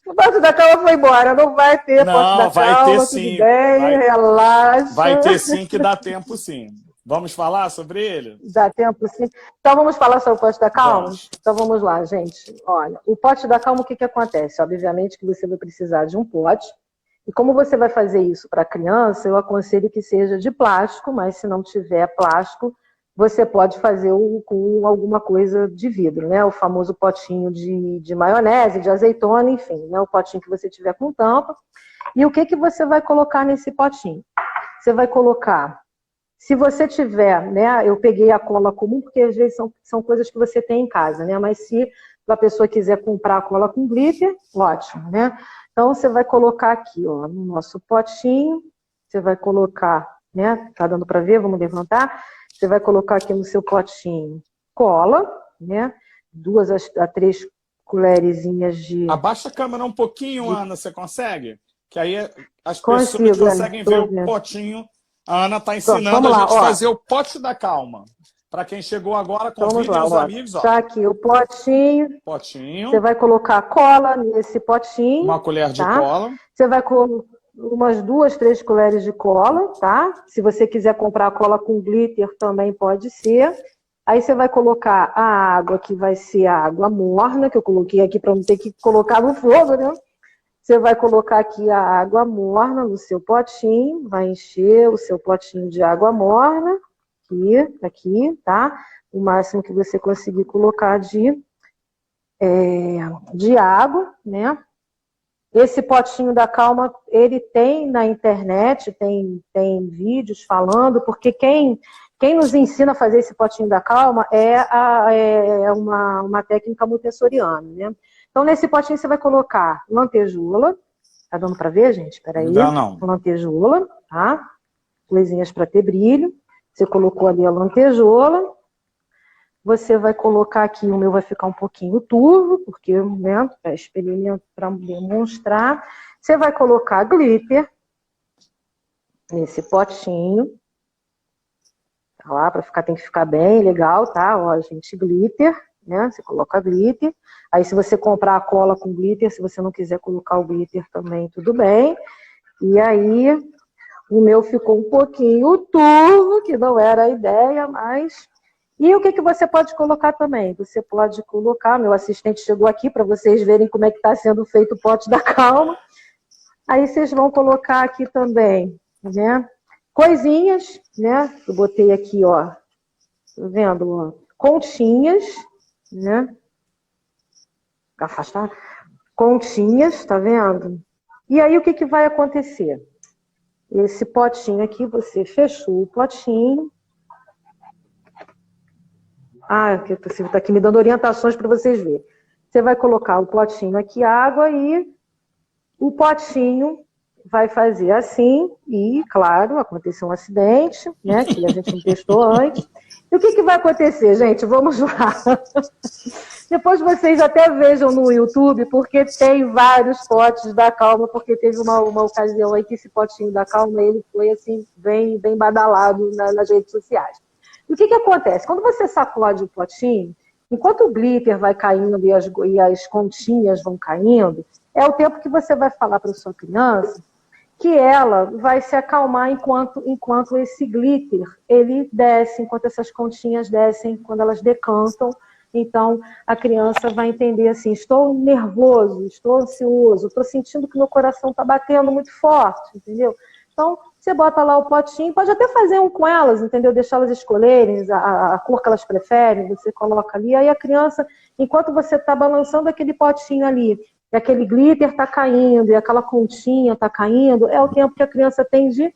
O pote da calma foi embora, não vai ter pote da calma. Vai ter sim. Relaxa. Vai ter sim, que dá tempo sim. Vamos falar sobre ele? Dá tempo, sim. Então, vamos falar sobre o pote da calma? Vamos. Então, vamos lá, gente. Olha, o pote da calma, o que acontece? Obviamente que você vai precisar de um pote. E como você vai fazer isso para a criança, eu aconselho que seja de plástico, mas se não tiver plástico, você pode fazer com alguma coisa de vidro, né? O famoso potinho de maionese, de azeitona, enfim, né? O potinho que você tiver com tampa. E o que você vai colocar nesse potinho? Você vai colocar, se você tiver, né? Eu peguei a cola comum, porque às vezes são coisas que você tem em casa, né? Mas se a pessoa quiser comprar a cola com glitter, ótimo, né? Então você vai colocar aqui, ó, no nosso potinho, você vai colocar, né? Tá dando para ver? Vamos levantar. Você vai colocar aqui no seu potinho cola, né? 2 a 3 colherzinhas de... Abaixa a câmera um pouquinho, Ana, você consegue? Que aí as pessoas Consigo, conseguem ver o vendo. potinho. A Ana está Então, ensinando vamos a lá, gente ó. fazer o pote da calma. Para quem chegou agora, Vamos convidem lá, os ó. amigos. Ó. Tá aqui o potinho. Você Potinho, vai colocar cola nesse potinho, uma colher de tá? cola. Você vai colocar umas 2, 3 colheres de cola, tá? Se você quiser comprar cola com glitter também pode ser. Aí você vai colocar a água, que vai ser a água morna, que eu coloquei aqui para não ter que colocar no fogo, né? Você vai colocar aqui a água morna no seu potinho, vai encher o seu potinho de água morna, aqui, tá? O máximo que você conseguir colocar de água, né? Esse potinho da calma, ele tem na internet, tem vídeos falando, porque quem nos ensina a fazer esse potinho da calma é uma técnica montessoriana, né? Então, nesse potinho você vai colocar lantejoula, tá dando para ver, gente? Espera aí. Não. Lantejoula, tá? Coisinhas para ter brilho. Você colocou ali a lantejoula. Você vai colocar aqui, o meu vai ficar um pouquinho turvo, porque, né, é experimento para demonstrar. Você vai colocar glitter nesse potinho. Tá lá, tem que ficar bem legal, tá? Ó, gente, glitter, né? Você coloca glitter. Aí, se você comprar a cola com glitter, se você não quiser colocar o glitter também, tudo bem. E aí, o meu ficou um pouquinho turvo, que não era a ideia, mas... E o que você pode colocar também? Você pode colocar, meu assistente chegou aqui para vocês verem como é que está sendo feito o pote da calma. Aí vocês vão colocar aqui também, né? Coisinhas, né? Eu botei aqui, ó, tá vendo? Ó, continhas, né? Afastar. Continhas, tá vendo? E aí o que vai acontecer? Esse potinho aqui, você fechou o potinho. Você está aqui me dando orientações para vocês verem. Você vai colocar o potinho aqui, água, e o potinho vai fazer assim, e, claro, aconteceu um acidente, né, que a gente não testou antes. E o que vai acontecer, gente? Vamos lá. Depois vocês até vejam no YouTube, porque tem vários potes da calma, porque teve uma ocasião aí que esse potinho da calma, ele foi assim, bem badalado nas redes sociais. E o que acontece? Quando você sacode o potinho, enquanto o glitter vai caindo e as continhas vão caindo, é o tempo que você vai falar para a sua criança que ela vai se acalmar enquanto esse glitter ele desce, enquanto essas continhas descem, quando elas decantam. Então, a criança vai entender assim, estou nervoso, estou ansioso, estou sentindo que meu coração está batendo muito forte, entendeu? Então, você bota lá o potinho, pode até fazer um com elas, entendeu? Deixar elas escolherem a cor que elas preferem, você coloca ali, aí a criança, enquanto você está balançando aquele potinho ali, e aquele glitter está caindo, e aquela continha está caindo, é o tempo que a criança tem de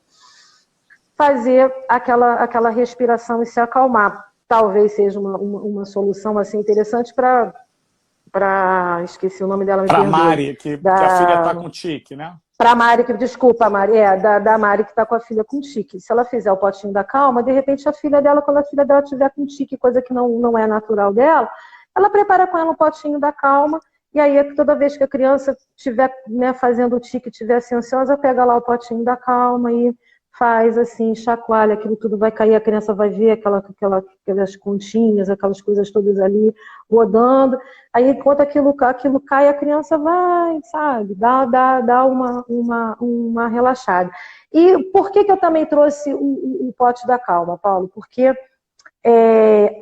fazer aquela respiração e se acalmar. Talvez seja uma solução assim interessante para esqueci o nome dela, me Para perdoe. Mari, que a filha está com tique, né? Para a Mari, desculpa, Mari, da Mari que está com a filha com tique. Se ela fizer o potinho da calma, de repente a filha dela, quando a filha dela tiver com tique, coisa que não é natural dela, ela prepara com ela um potinho da calma, e aí toda vez que a criança estiver, né, fazendo o tique, estiver assim, ansiosa, pega lá o potinho da calma e faz assim, chacoalha, aquilo tudo vai cair, a criança vai ver aquelas continhas, aquelas coisas todas ali rodando. Aí, enquanto aquilo cai, a criança vai, sabe, dá uma relaxada. E por que eu também trouxe o pote da calma, Paulo? Porque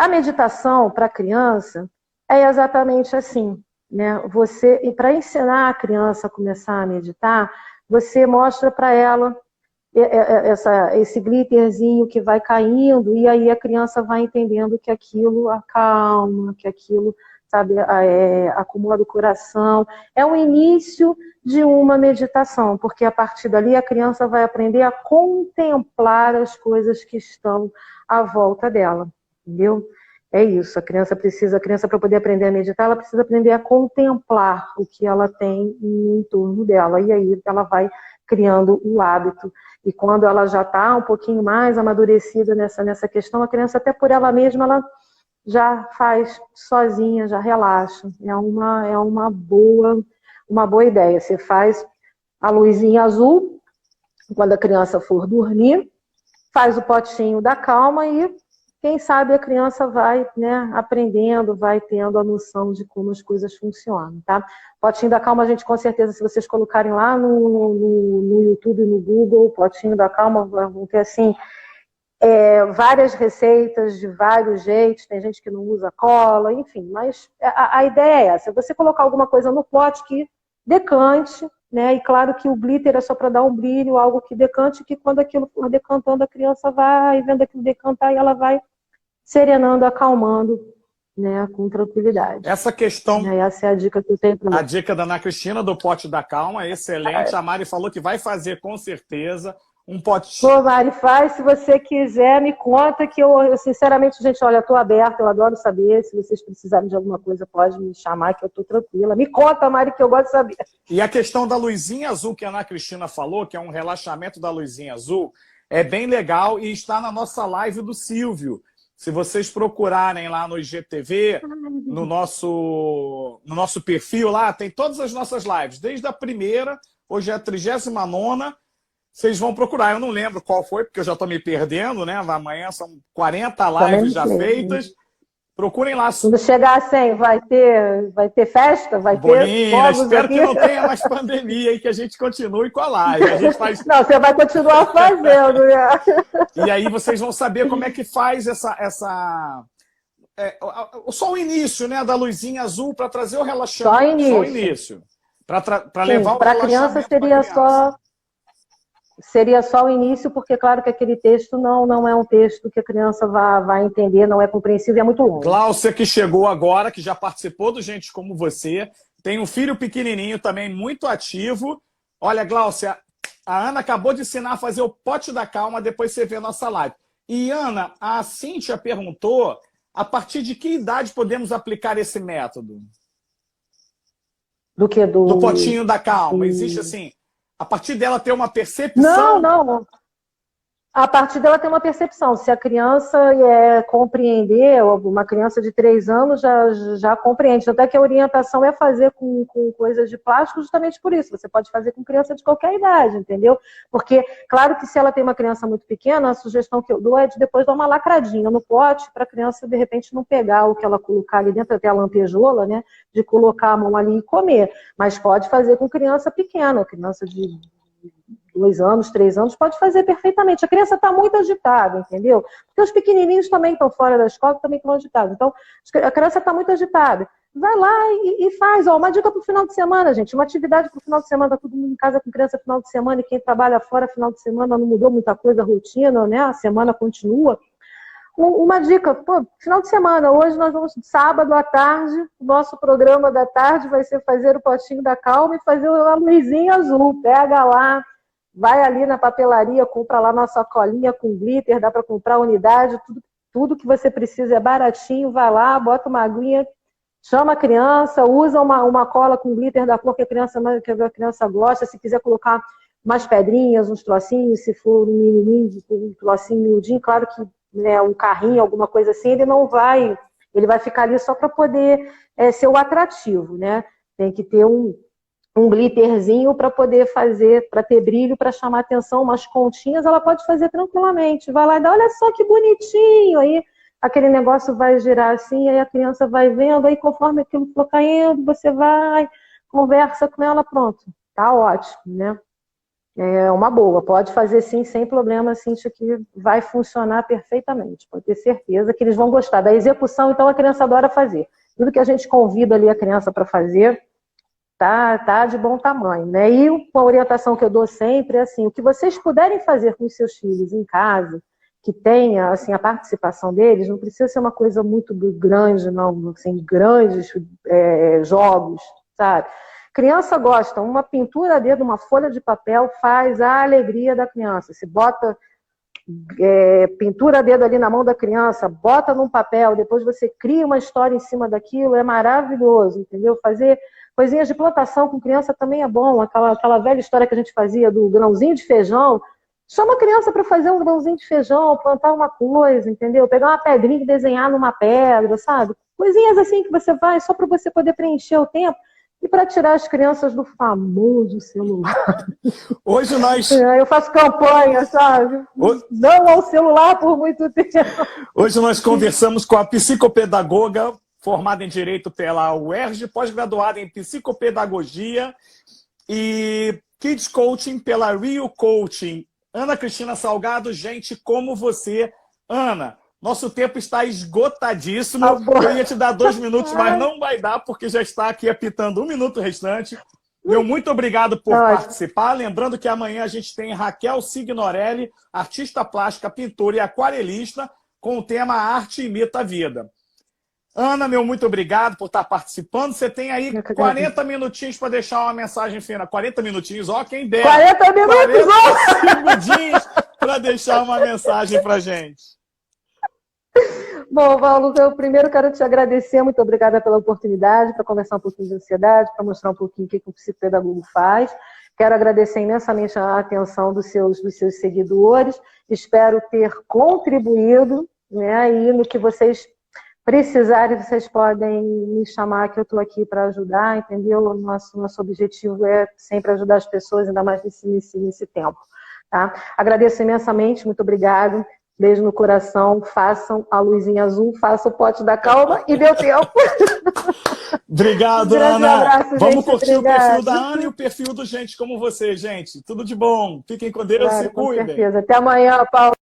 a meditação para a criança é exatamente assim, né? Para ensinar a criança a começar a meditar, você mostra para ela esse glitterzinho que vai caindo, e aí a criança vai entendendo que aquilo acalma, que aquilo, sabe, acomoda o coração. É o início de uma meditação, porque a partir dali a criança vai aprender a contemplar as coisas que estão à volta dela, entendeu? É isso, a criança para poder aprender a meditar, ela precisa aprender a contemplar o que ela tem em torno dela, e aí ela vai criando o hábito. E quando ela já está um pouquinho mais amadurecida nessa questão, a criança até por ela mesma, ela já faz sozinha, já relaxa. É uma boa ideia. Você faz a luzinha azul, quando a criança for dormir, faz o potinho da calma e quem sabe a criança vai, né, aprendendo, vai tendo a noção de como as coisas funcionam, tá? Potinho da Calma, a gente com certeza, se vocês colocarem lá no YouTube, no Google, Potinho da Calma, vão ter assim, várias receitas de vários jeitos, tem gente que não usa cola, enfim, mas a ideia é essa, você colocar alguma coisa no pote que decante, né? E claro que o glitter é só para dar um brilho, algo que decante, que quando aquilo for decantando, a criança vai vendo aquilo decantar e ela vai serenando, acalmando, né, com tranquilidade. Essa questão... Essa é a dica que eu tenho para A dica da Ana Cristina do pote da calma é excelente. A Mari falou que vai fazer com certeza um potinho. Pô, Mari, faz, se você quiser, me conta que eu sinceramente, gente, olha, eu tô aberta, eu adoro saber. Se vocês precisarem de alguma coisa, pode me chamar que eu tô tranquila. Me conta, Mari, que eu gosto de saber. E a questão da luzinha azul que a Ana Cristina falou, que é um relaxamento da luzinha azul, é bem legal e está na nossa live do Silvio. Se vocês procurarem lá no IGTV, no nosso perfil lá, tem todas as nossas lives, desde a primeira, hoje é a 39ª, vocês vão procurar. Eu não lembro qual foi, porque eu já estou me perdendo, né? Amanhã são 40 lives já feitas. Procurem lá. Quando chegar a 100, vai ter festa? Vai ter fogos espero aqui? que não tenha mais pandemia e que a gente continue com a live. A gente faz... Não, você vai continuar fazendo. Né? E aí vocês vão saber como é que faz só o início, né, da luzinha azul para trazer o relaxamento. Só o início. Para levar o para relaxamento criança seria só o início, porque claro que aquele texto não é um texto que a criança vai entender, não é compreensível e é muito longo. Gláucia, que chegou agora, que já participou do Gente Como Você, tem um filho pequenininho também, muito ativo. Olha, Gláucia, a Ana acabou de ensinar a fazer o pote da calma, depois você vê a nossa live. E, Ana, a Cíntia perguntou a partir de que idade podemos aplicar esse método? Do que? Do potinho da calma. Existe assim... A partir dela ter uma percepção... Não. A partir dela ter uma percepção. Se a criança compreender, uma criança de 3 anos já compreende. Até que a orientação é fazer com coisas de plástico justamente por isso. Você pode fazer com criança de qualquer idade, entendeu? Porque, claro que se ela tem uma criança muito pequena, a sugestão que eu dou é de depois dar uma lacradinha no pote para a criança, de repente, não pegar o que ela colocar ali dentro, até a lantejola, né? De colocar a mão ali e comer. Mas pode fazer com criança pequena, criança de 2 anos, 3 anos, pode fazer perfeitamente. A criança está muito agitada, entendeu? Porque os pequenininhos também estão fora da escola, também estão agitados. Então, a criança está muito agitada. Vai lá e faz. Ó, uma dica para o final de semana, gente. Uma atividade para o final de semana. Está todo mundo em casa com criança final de semana e quem trabalha fora final de semana não mudou muita coisa, a rotina, né? A semana continua. Uma dica, pô, final de semana, hoje nós vamos, sábado à tarde, o nosso programa da tarde vai ser fazer o potinho da calma e fazer a luzinha azul. Pega lá, vai ali na papelaria, compra lá nossa colinha com glitter, dá para comprar unidade, tudo que você precisa é baratinho, vai lá, bota uma aguinha, chama a criança, usa uma cola com glitter da cor que a criança gosta, se quiser colocar umas pedrinhas, uns trocinhos, se for um menininho, um trocinho miudinho, claro que um carrinho, alguma coisa assim, ele vai ficar ali só para poder ser o atrativo, né? Tem que ter um glitterzinho para poder fazer, para ter brilho, para chamar atenção, umas pontinhas, ela pode fazer tranquilamente. Vai lá e dá, olha só que bonitinho, aí aquele negócio vai girar assim, aí a criança vai vendo, aí conforme aquilo for caindo, você vai, conversa com ela, pronto, tá ótimo, né? É uma boa, pode fazer sim, sem problema, Cíntia, que vai funcionar perfeitamente, pode ter certeza que eles vão gostar. Da execução, então, a criança adora fazer. Tudo que a gente convida ali a criança para fazer, tá de bom tamanho, né? E uma orientação que eu dou sempre é assim, o que vocês puderem fazer com os seus filhos em casa, que tenha assim a participação deles, não precisa ser uma coisa muito grande, não, assim, grandes jogos, sabe? Criança gosta, uma pintura a dedo, uma folha de papel faz a alegria da criança. Se bota pintura a dedo ali na mão da criança, bota num papel, depois você cria uma história em cima daquilo, é maravilhoso, entendeu? Fazer coisinhas de plantação com criança também é bom, aquela velha história que a gente fazia do grãozinho de feijão, chama a criança para fazer um grãozinho de feijão, plantar uma coisa, entendeu? Pegar uma pedrinha e desenhar numa pedra, sabe? Coisinhas assim que você vai, só para você poder preencher o tempo e para tirar as crianças do famoso celular. Hoje nós... Eu faço campanha, sabe? Não ao celular por muito tempo. Hoje nós conversamos com a psicopedagoga, formada em Direito pela UERJ, pós-graduada em Psicopedagogia e Kids Coaching pela Rio Coaching. Ana Cristina Salgado, gente como você. Ana, nosso tempo está esgotadíssimo. Eu ia te dar 2 minutos, mas não vai dar, porque já está aqui apitando 1 minuto restante. Meu muito obrigado por participar. Lembrando que amanhã a gente tem Raquel Signorelli, artista plástica, pintora e aquarelista, com o tema Arte Imita a Vida. Ana, meu muito obrigado por estar participando. Você tem aí 40 minutinhos para deixar uma mensagem final. 40 minutinhos, ó, quem der. 40 minutos, 40 segundinhos para deixar uma mensagem para gente. Bom, Paulo, eu primeiro quero te agradecer, muito obrigada pela oportunidade, para conversar um pouquinho de ansiedade, para mostrar um pouquinho o que o psicopedagogo faz. Quero agradecer imensamente a atenção dos seus seguidores. Espero ter contribuído, né, e no que vocês precisarem, vocês podem me chamar, que eu estou aqui para ajudar, entendeu? O nosso objetivo é sempre ajudar as pessoas, ainda mais nesse tempo. Tá? Agradeço imensamente, muito obrigado. Beijo no coração, façam a luzinha azul, façam o pote da calma e deu tempo. Obrigado, Ana. Abraço, vamos curtir obrigado. O perfil da Ana e o perfil do Gente Como Você, gente. Tudo de bom. Fiquem com Deus, Claro, se cuidem. Com certeza. Até amanhã, Paulo.